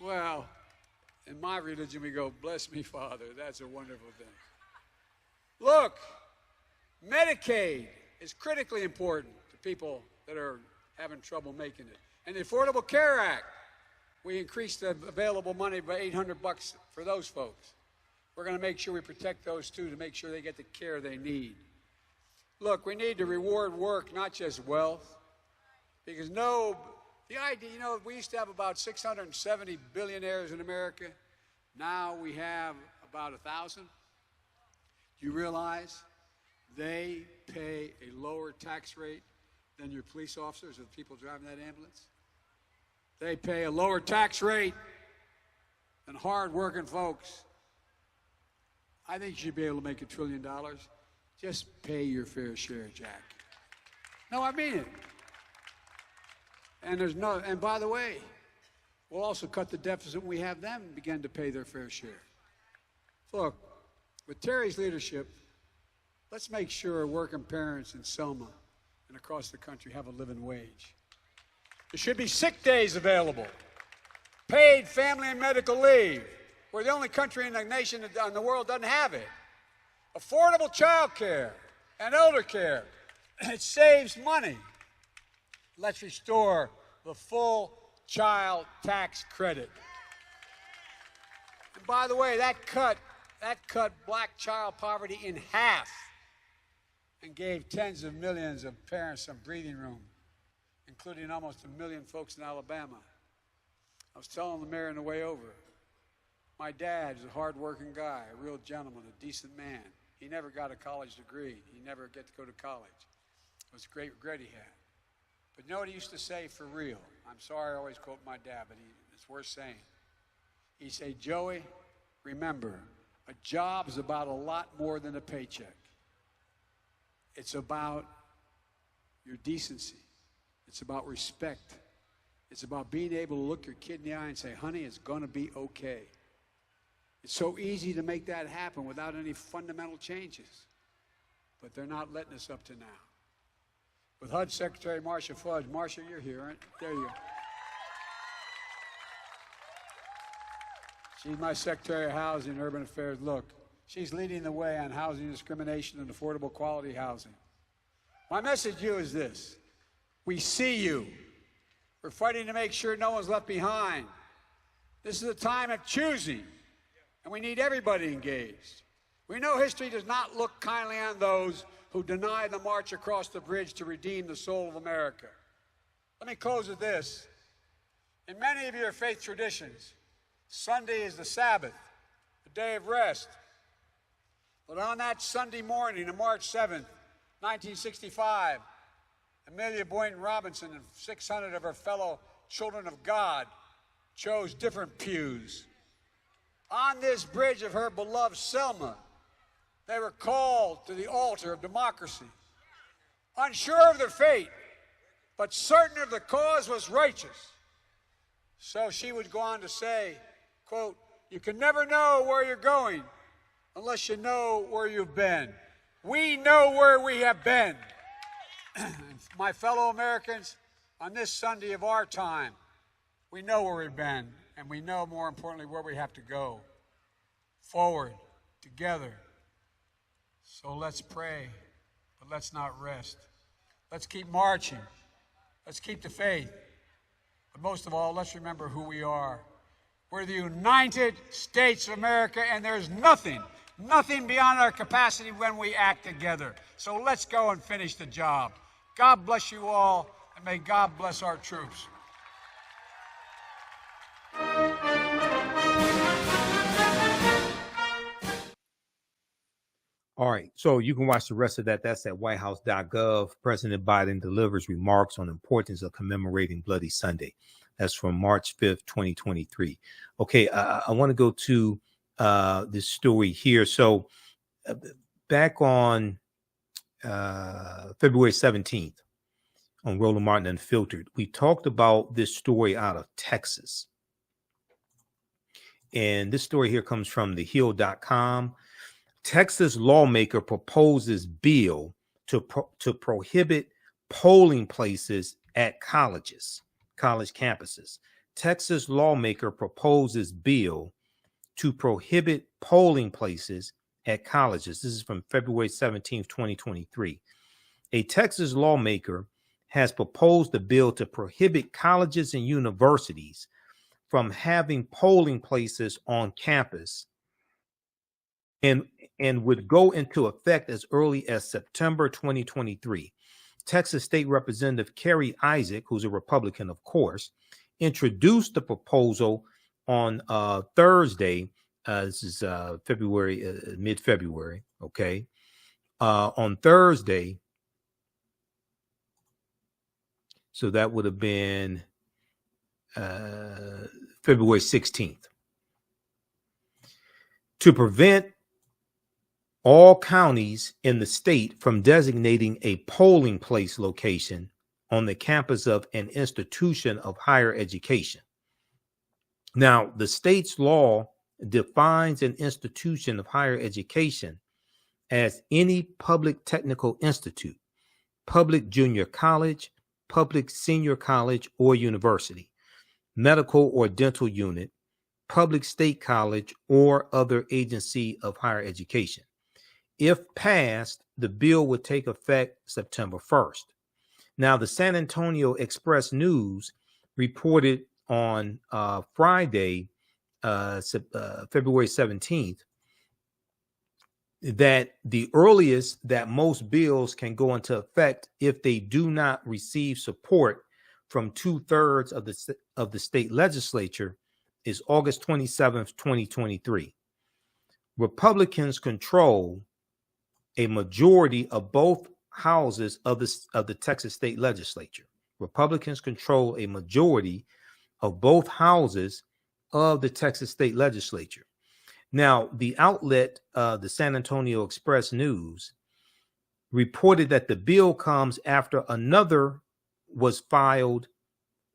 Well, in my religion, we go, bless me, Father. That's a wonderful thing. Look, Medicaid is critically important to people that are having trouble making it. And the Affordable Care Act, we increased the available money by $800 for those folks. We're going to make sure we protect those too, to make sure they get the care they need. Look, we need to reward work, not just wealth. Because the idea, you know, we used to have about 670 billionaires in America. Now we have about 1,000. Do you realize they pay a lower tax rate than your police officers or the people driving that ambulance? They pay a lower tax rate than hard-working folks. I think you should be able to make $1 trillion. Just pay your fair share, Jack. No, I mean it. And by the way, we'll also cut the deficit when we have them begin to pay their fair share. Look, with Terry's leadership, let's make sure working parents in Selma and across the country have a living wage. There should be sick days available, paid family and medical leave. We're the only country in the nation in the world that doesn't have it. Affordable child care and elder care. It saves money. Let's restore the full child tax credit. And by the way, that cut black child poverty in half and gave tens of millions of parents some breathing room, including almost 1 million folks in Alabama. I was telling the mayor on the way over, my dad is a hard-working guy, a real gentleman, a decent man. He never got a college degree. He never got to go to college. It was a great regret he had. But you know what he used to say for real? I'm sorry I always quote my dad, but it's worth saying. He'd say, Joey, remember, a job is about a lot more than a paycheck. It's about your decency. It's about respect. It's about being able to look your kid in the eye and say, honey, it's going to be okay. It's so easy to make that happen without any fundamental changes. But they're not letting us up to now. With HUD Secretary Marcia Fudge. Marcia, you're here, aren't you? There you are. She's my Secretary of Housing and Urban Affairs. Look, she's leading the way on housing discrimination and affordable quality housing. My message to you is this. We see you. We're fighting to make sure no one's left behind. This is a time of choosing, and we need everybody engaged. We know history does not look kindly on those who deny the march across the bridge to redeem the soul of America. Let me close with this. In many of your faith traditions, Sunday is the Sabbath, a day of rest. But on that Sunday morning of March 7th, 1965, Amelia Boynton Robinson and 600 of her fellow children of God chose different pews. On this bridge of her beloved Selma, they were called to the altar of democracy. Unsure of their fate, but certain of the cause was righteous, So she would go on to say, quote, "You can never know where you're going unless you know where you've been. We know where we have been." My fellow Americans, on this Sunday of our time, we know where we've been, and we know, more importantly, where we have to go. Forward, together. So let's pray, but let's not rest. Let's keep marching. Let's keep the faith. But most of all, let's remember who we are. We're the United States of America, and there's nothing beyond our capacity when we act together. So let's go and finish the job. God bless you all, and may God bless our troops. All right, so you can watch the rest of that. That's at whitehouse.gov. President Biden delivers remarks on the importance of commemorating Bloody Sunday. That's from March 5th, 2023. Okay, I want to go to this story here. So back on February 17th on Roland Martin Unfiltered, we talked about this story out of Texas. And this story here comes from thehill.com. Texas lawmaker proposes bill to prohibit polling places at colleges, college campuses. Texas lawmaker proposes bill to prohibit polling places at colleges. This is from February 17th, 2023. A Texas lawmaker has proposed a bill to prohibit colleges and universities from having polling places on campus and would go into effect as early as September 2023. Texas State Representative Kerry Isaac, who's a Republican, of course, introduced the proposal on Thursday. This is mid-February, okay? On Thursday, so that would have been February 16th. To prevent all counties in the state from designating a polling place location on the campus of an institution of higher education. Now, the state's law defines an institution of higher education as any public technical institute, public junior college, public senior college or university, medical or dental unit, public state college, or other agency of higher education. If passed, the bill would take effect September 1st. Now, the San Antonio Express News reported on Friday, February 17th, that the earliest that most bills can go into effect if they do not receive support from 2/3 of the state legislature is August 27th, 2023. Republicans control a majority of both houses of the Texas state legislature. Republicans control a majority of both houses of the Texas state legislature. Now, the outlet, the San Antonio Express News, reported that the bill comes after another was filed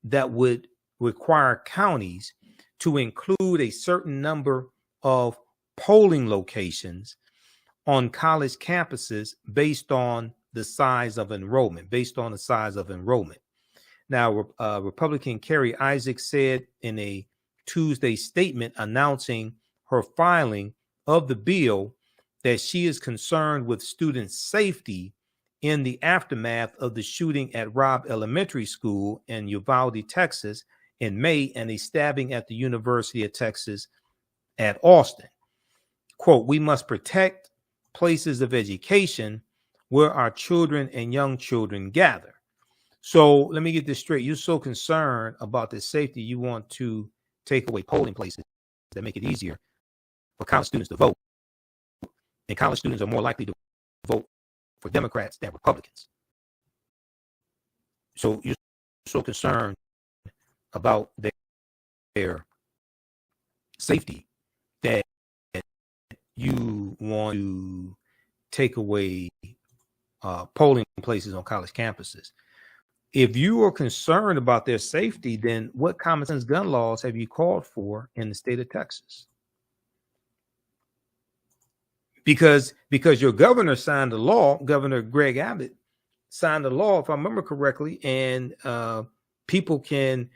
that would require counties to include a certain number of polling locations on college campuses based on the size of enrollment, Now, Republican Kerry Isaac said in a Tuesday statement announcing her filing of the bill that she is concerned with student safety in the aftermath of the shooting at Robb Elementary School in Uvalde, Texas in May, and a stabbing at the University of Texas at Austin. Quote, "We must protect places of education where our children and young children gather." So let me get this straight. You're so concerned about the safety, you want to take away polling places that make it easier for college students to vote. And college students are more likely to vote for Democrats than Republicans. So you're so concerned about their safety that you want to take away polling places on college campuses. if you are concerned about their safety, then what common sense gun laws have you called for in the state of Texas? Because your governor signed a law, Governor Greg Abbott signed a law, if I remember correctly, and people can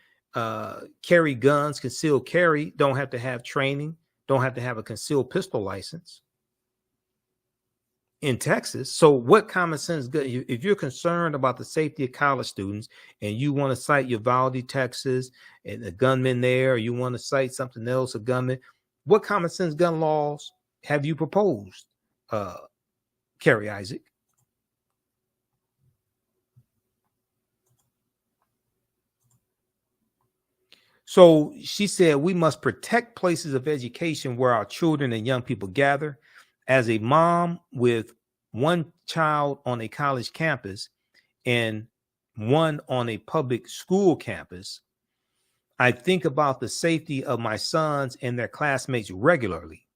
carry guns, concealed carry, don't have to have training, don't have to have a concealed pistol license in Texas. So what common sense, if you're concerned about the safety of college students and you want to cite Uvalde, Texas, and a gunman there, or you want to cite something else, a gunman, what common sense gun laws have you proposed, Kerry Isaac? So she said, we must protect places of education where our children and young people gather. As a mom with one child on a college campus and one on a public school campus, I think about the safety of my sons and their classmates regularly.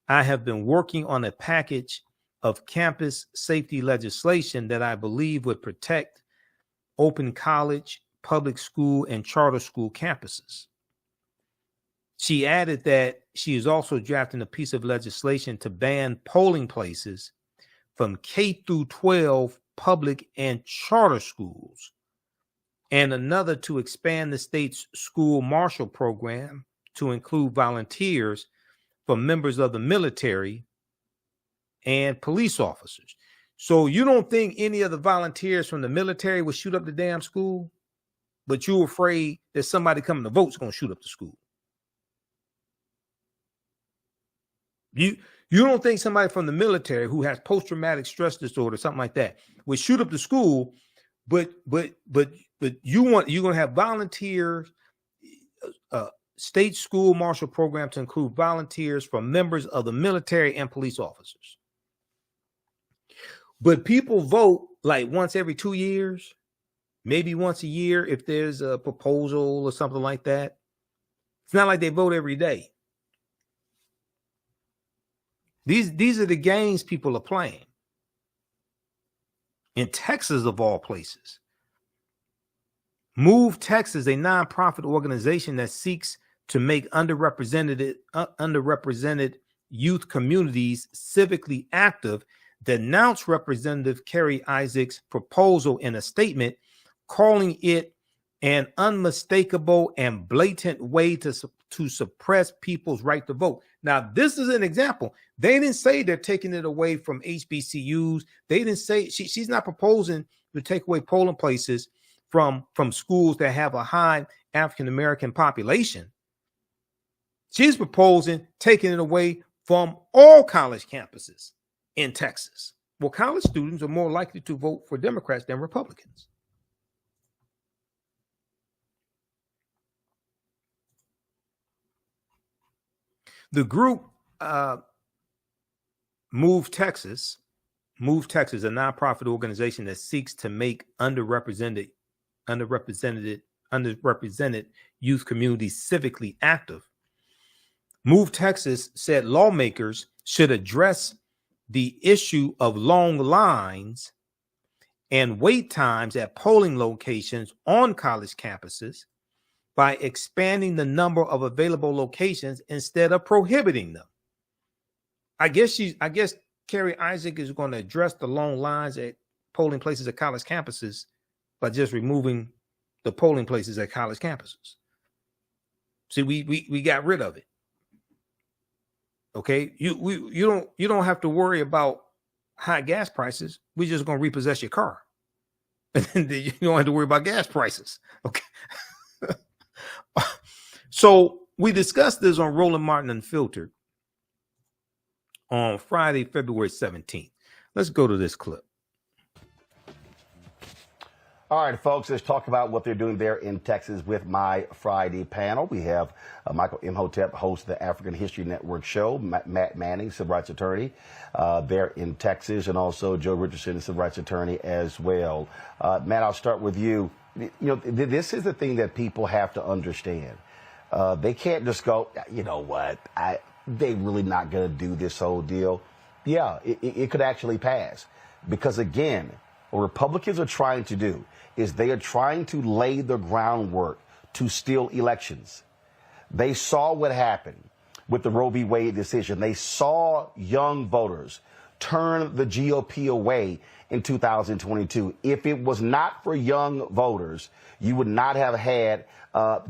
I have been working on a package of campus safety legislation that I believe would protect open college, public school, and charter school campuses. She added that she is also drafting a piece of legislation to ban polling places from K through 12 public and charter schools, and another to expand the state's school marshal program to include volunteers for members of the military and police officers. So you don't think any of the volunteers from the military would shoot up the damn school, but you're afraid that somebody coming to vote is going to shoot up the school. You don't think somebody from the military who has post-traumatic stress disorder, something like that, would shoot up the school, but you're going to have volunteers, state school marshal program to include volunteers from members of the military and police officers. But people vote like once every 2 years, maybe once a year if there's a proposal or something like that. It's not like they vote every day. These are the games people are playing. In Texas, of all places. Move Texas, a nonprofit organization that seeks to make underrepresented youth communities civically active, denounced Representative Kerry Isaac's proposal in a statement, calling it an unmistakable and blatant way to suppress people's right to vote. Now, this is an example. They didn't say they're taking it away from HBCUs. They didn't say she's not proposing to take away polling places from schools that have a high African-American population. She's proposing taking it away from all college campuses in Texas. Well, college students are more likely to vote for Democrats than Republicans. The group Move Texas, a nonprofit organization that seeks to make underrepresented youth communities civically active. Move Texas said lawmakers should address the issue of long lines and wait times at polling locations on college campuses by expanding the number of available locations instead of prohibiting them. I guess Kerry Isaac is going to address the long lines at polling places at college campuses by just removing the polling places at college campuses. See, we got rid of it. Okay, you don't have to worry about high gas prices. We're just going to repossess your car, and then you don't have to worry about gas prices. Okay. So we discussed this on Roland Martin Unfiltered on Friday, February 17th. Let's go to this clip. All right, folks, let's talk about what they're doing there in Texas with my Friday panel. We have Michael Imhotep, host of the African History Network show, Matt Manning, civil rights attorney there in Texas, and also Joe Richardson, civil rights attorney as well. Matt, I'll start with you. You know, this is the thing that people have to understand. They can't just go, you know what, they really not going to do this whole deal. Yeah, it could actually pass. Because, again, What Republicans are trying to do is they are trying to lay the groundwork to steal elections. They saw what happened with the Roe v. Wade decision. They saw young voters turn the GOP away in 2022. If it was not for young voters, you would not have had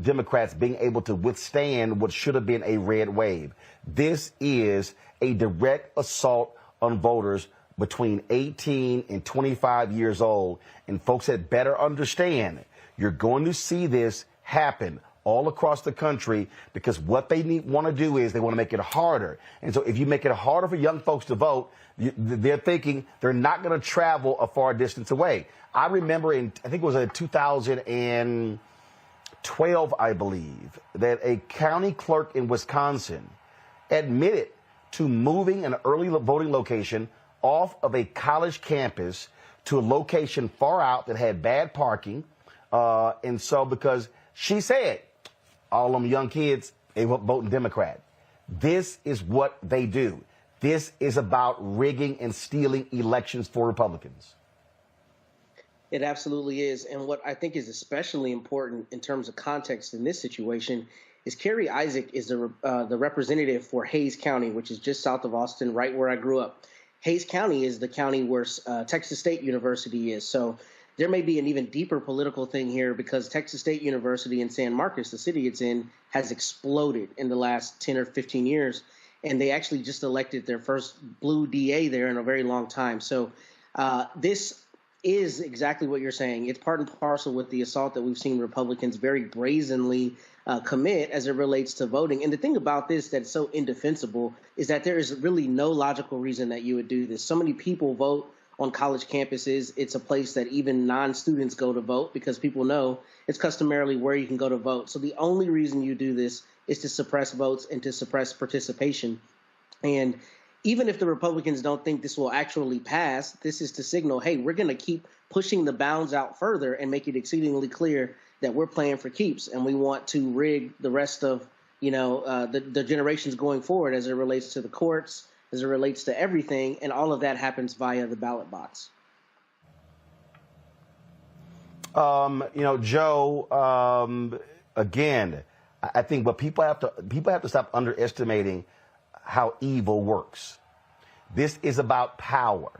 Democrats being able to withstand what should have been a red wave. This is a direct assault on voters between 18 and 25 years old. And folks had better understand, you're going to see this happen all across the country, because what they want to do is they want to make it harder. And so if you make it harder for young folks to vote, they're thinking they're not going to travel a far distance away. I remember I think it was in 2012, I believe, that a county clerk in Wisconsin admitted to moving an early voting location off of a college campus to a location far out that had bad parking. And so because she said, all them young kids, they were voting Democrat. This is what they do. This is about rigging and stealing elections for Republicans. It absolutely is. And what I think is especially important in terms of context in this situation is Kerry Isaac is the representative for Hays County, which is just south of Austin, right where I grew up. Hays County is the county where Texas State University is. So there may be an even deeper political thing here, because Texas State University in San Marcos, the city it's in, has exploded in the last 10 or 15 years. And they actually just elected their first blue DA there in a very long time. So this is exactly what you're saying. It's part and parcel with the assault that we've seen Republicans very brazenly commit as it relates to voting. And the thing about this that's so indefensible is that there is really no logical reason that you would do this. So many people vote on college campuses. It's a place that even non-students go to vote, because people know it's customarily where you can go to vote. So the only reason you do this is to suppress votes and to suppress participation. And even if the Republicans don't think this will actually pass, this is to signal, hey, we're going to keep pushing the bounds out further and make it exceedingly clear that we're playing for keeps, and we want to rig the rest of, the generations going forward as it relates to the courts, as it relates to everything, and all of that happens via the ballot box. Joe, again, I think what people have to stop underestimating how evil works. This is about power.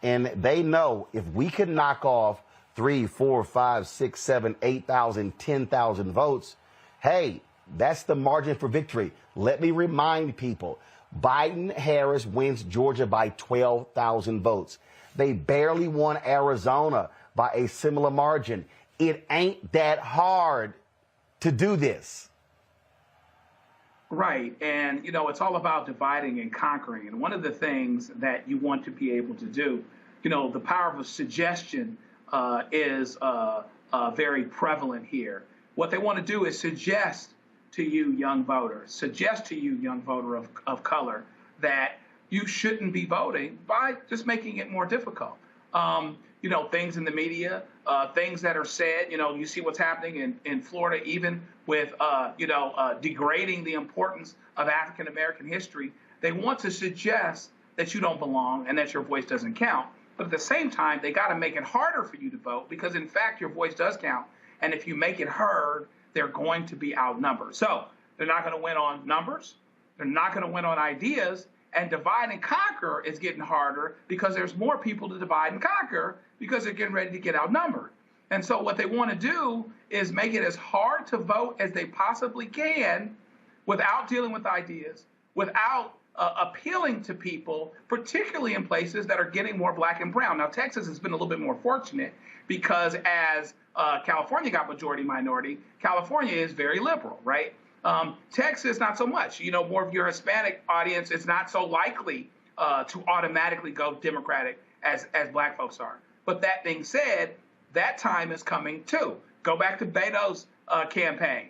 And they know if we can knock off 3, 4, 5, 6, 7, 8,000, 10,000 votes, hey, that's the margin for victory. Let me remind people, Biden-Harris wins Georgia by 12,000 votes. They barely won Arizona by a similar margin. It ain't that hard to do this. Right. And, it's all about dividing and conquering. And one of the things that you want to be able to do, the power of suggestion is very prevalent here. What they want to do is suggest to you, young voter of color, that you shouldn't be voting by just making it more difficult. Things in the media, things that are said, you see what's happening in Florida, even with, degrading the importance of African-American history. They want to suggest that you don't belong and that your voice doesn't count. But at the same time, they got to make it harder for you to vote, because, in fact, your voice does count. And if you make it heard, they're going to be outnumbered. So they're not going to win on numbers. They're not going to win on ideas. And divide and conquer is getting harder, because there's more people to divide and conquer, because they're getting ready to get outnumbered. And so what they want to do is make it as hard to vote as they possibly can without dealing with ideas, without appealing to people, particularly in places that are getting more black and brown. Now, Texas has been a little bit more fortunate, because as California got majority minority, California is very liberal, right? Texas, not so much. More of your Hispanic audience is not so likely to automatically go Democratic as black folks are. But that being said, that time is coming too. Go back to Beto's campaign,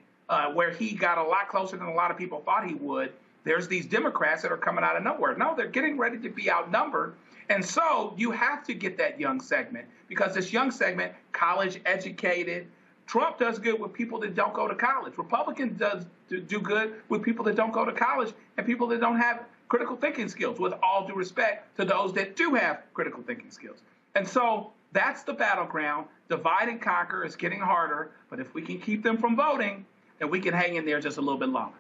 where he got a lot closer than a lot of people thought he would. There's these Democrats that are coming out of nowhere. No, they're getting ready to be outnumbered. And so you have to get that young segment, because this young segment, college educated. Trump does good with people that don't go to college. Republicans do good with people that don't go to college and people that don't have critical thinking skills, with all due respect to those that do have critical thinking skills. And so that's the battleground. Divide and conquer is getting harder, but if we can keep them from voting, then we can hang in there just a little bit longer.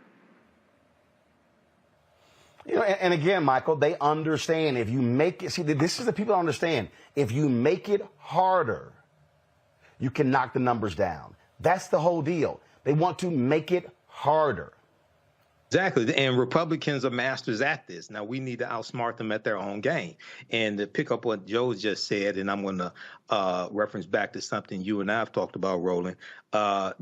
You know, and again, Michael, they understand if you make it, see, this is the people understand. If you make it harder, you can knock the numbers down. That's the whole deal. They want to make it harder. Exactly. And Republicans are masters at this. Now, we need to outsmart them at their own game. And to pick up what Joe just said, and I'm going to reference back to something you and I have talked about, Roland.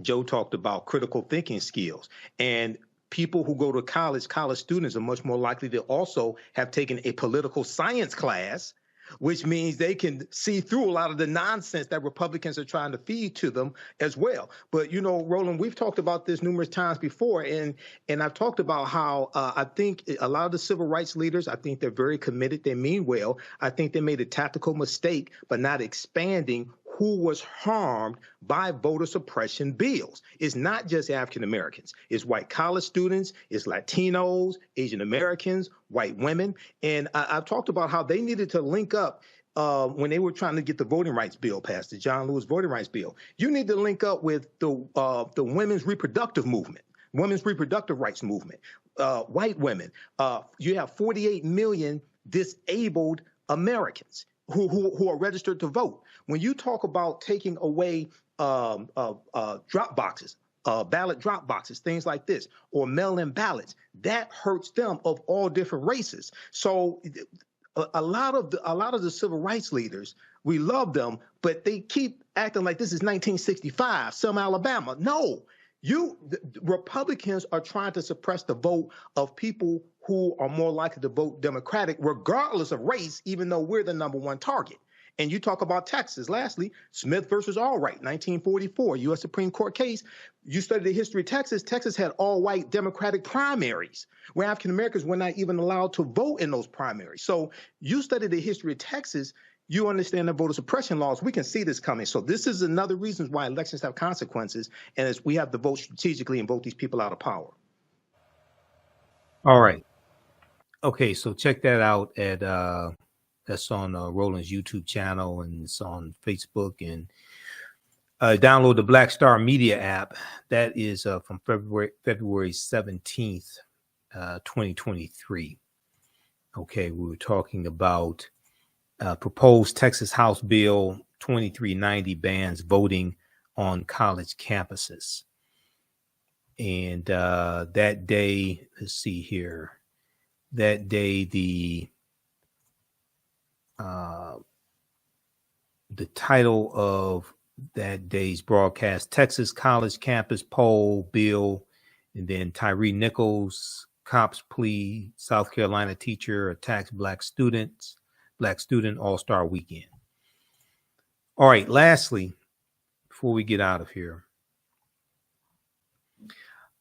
Joe talked about critical thinking skills. And people who go to college students are much more likely to also have taken a political science class, which means they can see through a lot of the nonsense that Republicans are trying to feed to them as well. But, you know, Roland, we've talked about this numerous times before, and I've talked about how I think a lot of the civil rights leaders, I think they're very committed. They mean well. I think they made a tactical mistake by not expanding who was harmed by voter suppression bills. It's not just African Americans. It's white college students, it's Latinos, Asian Americans, white women. And I've talked about how they needed to link up when they were trying to get the voting rights bill passed, the John Lewis voting rights bill. You need to link up with the women's reproductive movement, women's reproductive rights movement, white women. You have 48 million disabled Americans who are registered to vote. When you talk about taking away drop boxes, ballot drop boxes, things like this, or mail-in ballots, that hurts them of all different races. So a lot of the civil rights leaders, we love them, but they keep acting like this is 1965, Selma, Alabama. No, Republicans are trying to suppress the vote of people who are more likely to vote Democratic, regardless of race, even though we're the #1 target. And you talk about Texas. Lastly, Smith versus Allwright, 1944, U.S. Supreme Court case. You study the history of Texas. Texas had all-white Democratic primaries where African Americans were not even allowed to vote in those primaries. So you study the history of Texas, you understand the voter suppression laws. We can see this coming. So this is another reason why elections have consequences, and as we have to vote strategically and vote these people out of power. All right. Okay, so check that out at that's on Roland's YouTube channel, and it's on Facebook, and download the Black Star Media app. That is from February 17th, 2023. Okay, we were talking about proposed Texas House Bill 2390 bans voting on college campuses. And that day, let's see here, that day the title of that day's broadcast, Texas College Campus Poll Bill, and then Tyree Nichols, cops plea, South Carolina teacher attacks black student all-star weekend. All right, lastly, before we get out of here,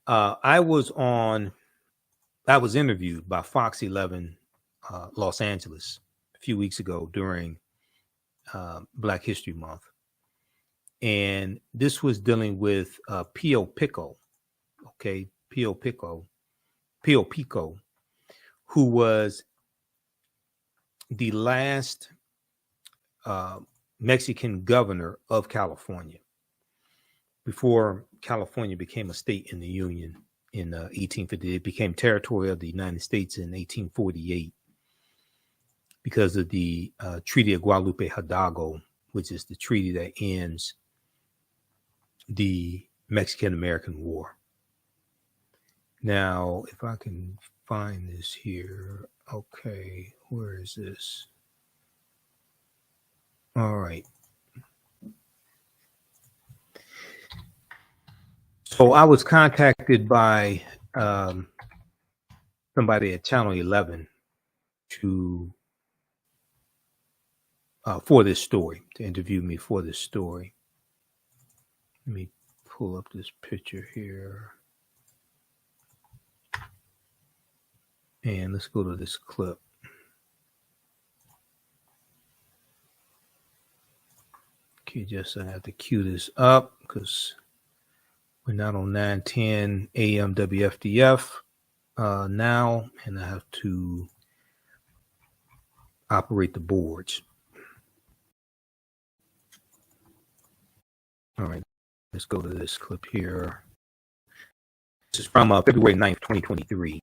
I was interviewed by Fox 11 Los Angeles a few weeks ago during Black History Month. And this was dealing with Pio Pico, okay, Pio Pico, who was the last Mexican governor of California before California became a state in the Union in 1850. It became territory of the United States in 1848 because of the Treaty of Guadalupe Hidalgo, which is the treaty that ends the Mexican-American War. Now, if I can find this here. Okay, where is this? All right. So I was contacted by somebody at Channel 11 to for this story, to interview me for this story. Let me pull up this picture here. And let's go to this clip. Okay, just I have to cue this up because we're not on 910 AM WFDF now, and I have to operate the boards. All right, let's go to this clip here. This is from February 9th, 2023.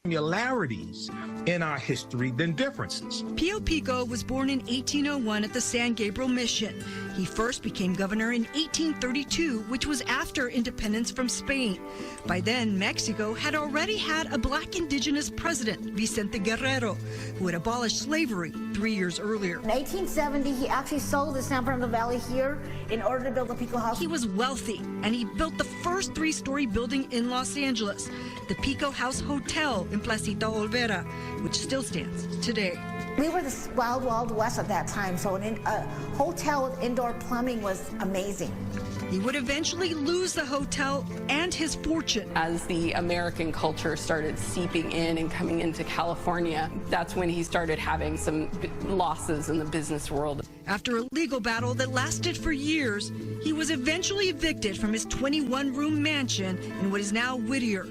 Similarities in our history than differences. Pio Pico was born in 1801 at the San Gabriel Mission. He first became governor in 1832, which was after independence from Spain. By then, Mexico had already had a black indigenous president, Vicente Guerrero, who had abolished slavery 3 years earlier. In 1870, he actually sold the San Fernando Valley here in order to build the Pico House. He was wealthy, and he built the first three-story building in Los Angeles, the Pico House Hotel in Placita Olvera, which still stands today. We were the wild, wild west at that time, so a hotel with indoor plumbing was amazing. He would eventually lose the hotel and his fortune. As the American culture started seeping in and coming into California, that's when he started having some losses in the business world. After a legal battle that lasted for years, he was eventually evicted from his 21-room mansion in what is now Whittier.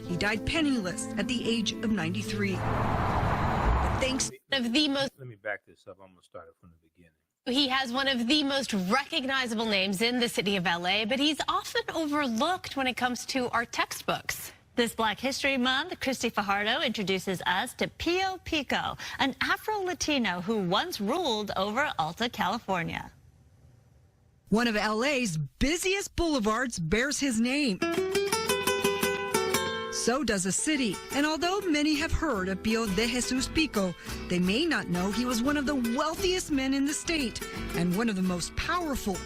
He died penniless at the age of 93. But thanks of the most. Let me back this up. I'm going to start it from the beginning. He has one of the most recognizable names in the city of LA, but he's often overlooked when it comes to our textbooks. This Black History Month, Christy Fajardo introduces us to Pio Pico, an Afro-Latino who once ruled over Alta California. One of LA's busiest boulevards bears his name. So does a city, and although many have heard of Pio de Jesus Pico, they may not know he was one of the wealthiest men in the state and one of the most powerful.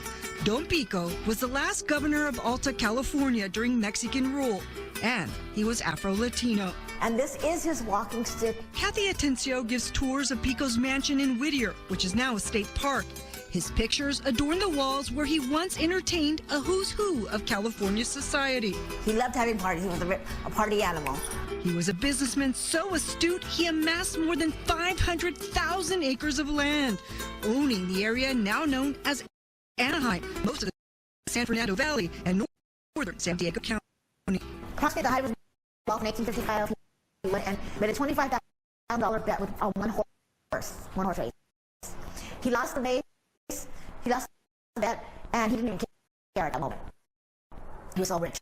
Don Pico was the last governor of Alta California during Mexican rule, and he was Afro-Latino. And this is his walking stick. Kathy Atencio gives tours of Pico's mansion in Whittier, which is now a state park. His pictures adorn the walls where he once entertained a who's who of California society. He loved having parties. He was a party animal. He was a businessman so astute, he amassed more than 500,000 acres of land, owning the area now known as Anaheim, most of the San Fernando Valley, and northern San Diego County. Crossed the highway in 1855. He went and made a $25,000 bet with one horse race. He lost the race. He lost the bet, and he didn't even care at that moment. He was so rich.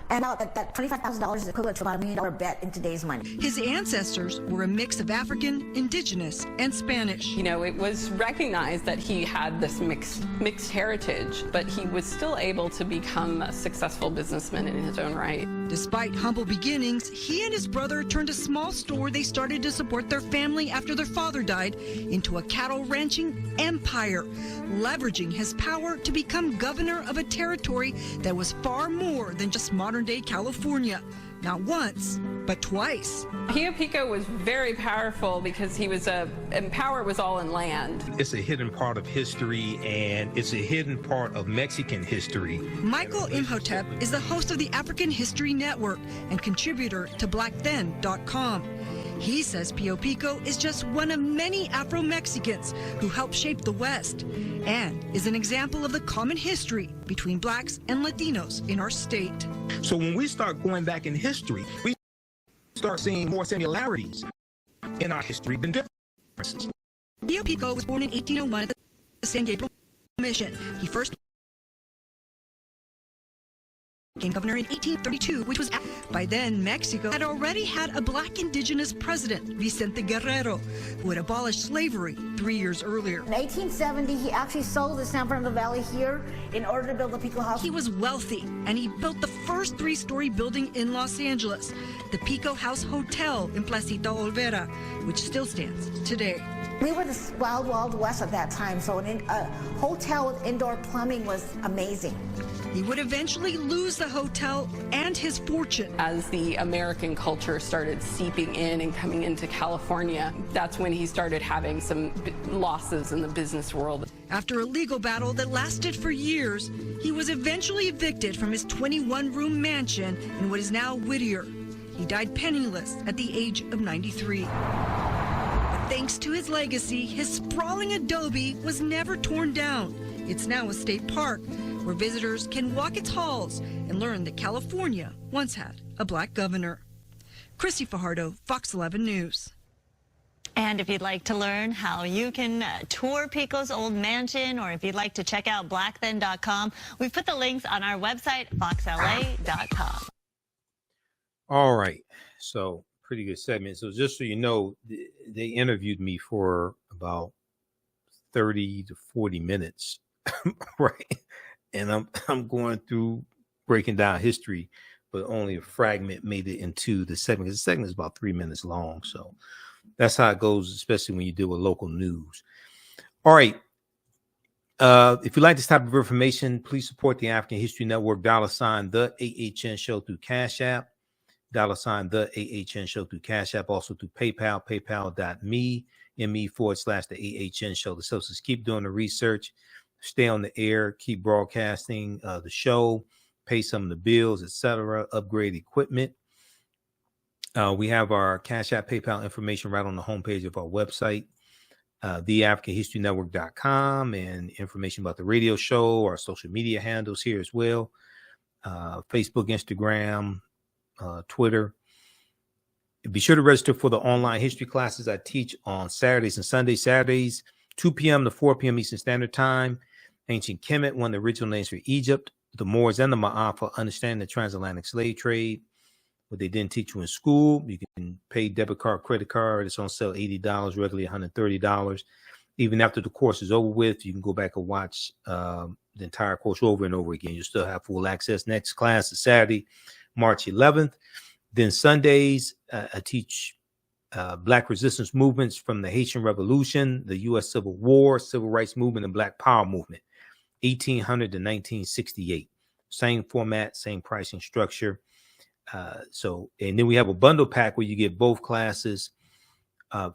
And now that $25,000 is equivalent to about $1 million bet in today's money. His ancestors were a mix of African, indigenous, and Spanish. You know, it was recognized that he had this mixed heritage, but he was still able to become a successful businessman in his own right. Despite humble beginnings, he and his brother turned a small store they started to support their family after their father died into a cattle ranching empire, leveraging his power to become governor of a territory that was far more than just modern-day California. Not once, but twice. Pio Pico was very powerful because he was and power was all in land. It's a hidden part of history, and it's a hidden part of Mexican history. Michael Imhotep is the host of the African History Network and contributor to blackthen.com. He says Pio Pico is just one of many Afro-Mexicans who helped shape the West and is an example of the common history between blacks and Latinos in our state. So when we start going back in history, we start seeing more similarities in our history than differences. Pio Pico was born in 1801 at the San Gabriel Mission. He first became governor in 1832, which was by then Mexico had already had a black indigenous president, Vicente Guerrero, who had abolished slavery 3 years earlier. In 1870, he actually sold the San Fernando Valley here in order to build the Pico House. He was wealthy, and he built the first three-story building in Los Angeles, the Pico House Hotel in Placita Olvera, which still stands today. We were the wild, wild west at that time, so a hotel with indoor plumbing was amazing. He would eventually lose the hotel and his fortune. As the American culture started seeping in and coming into California, that's when he started having some losses in the business world. After a legal battle that lasted for years, he was eventually evicted from his 21-room mansion in what is now Whittier. He died penniless at the age of 93. But thanks to his legacy, his sprawling adobe was never torn down. It's now a state park where visitors can walk its halls and learn that California once had a black governor. Christy Fajardo, Fox 11 News. And if you'd like to learn how you can tour Pico's old mansion, or if you'd like to check out blackthen.com, we've put the links on our website, foxla.com. All right. So pretty good segment. So just so you know, they interviewed me for about 30 to 40 minutes, right? And I'm going through breaking down history, but only a fragment made it into the segment. The segment is about 3 minutes long. So that's how it goes, especially when you deal with local news. All right. If you like this type of information, please support the African History Network, $ the AHN Show through Cash App, $ the AHN Show through Cash App, also through PayPal, paypal.me/the AHN Show. The sources keep doing the research, stay on the air, keep broadcasting the show, pay some of the bills, etc., upgrade equipment. We have our Cash App, PayPal information right on the homepage of our website, TheAHNShow.com, and information about the radio show, our social media handles here as well, Facebook, Instagram, Twitter. Be sure to register for the online history classes I teach on Saturdays and Sundays. Saturdays, 2 p.m. to 4 p.m. Eastern Standard Time. Ancient Kemet, one of the original names for Egypt, the Moors, and the Ma'afa, understanding the transatlantic slave trade. What they didn't teach you in school, you can pay debit card, credit card. It's on sale $80, regularly $130. Even after the course is over with, you can go back and watch the entire course over and over again. You still have full access. Next class is Saturday, March 11th. Then Sundays, I teach Black resistance movements from the Haitian Revolution, the U.S. Civil War, Civil Rights Movement, and Black Power Movement, 1800 to 1968. Same format, same pricing structure. And then we have a bundle pack where you get both classes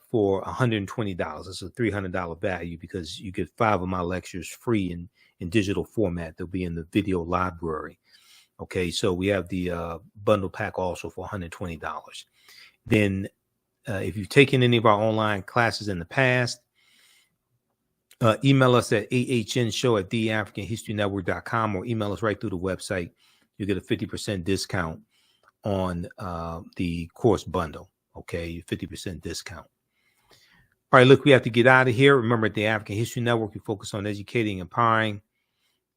for $120. It's a $300 value because you get 5 of my lectures free in digital format. They'll be in the video library. Okay, so we have the bundle pack also for $120. Then if you've taken any of our online classes in the past, email us at ahnshow@theafricanhistorynetwork.com or email us right through the website. You'll get a 50% discount on the course bundle. Okay, 50% discount. All right, look, we have to get out of here. Remember, at the African History Network, we focus on educating, empowering,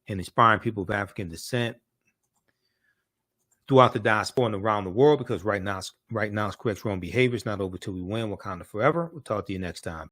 and inspiring people of African descent throughout the diaspora and around the world, because right now it's correct wrong behavior. It's not over till we win. Wakanda forever. We'll talk to you next time.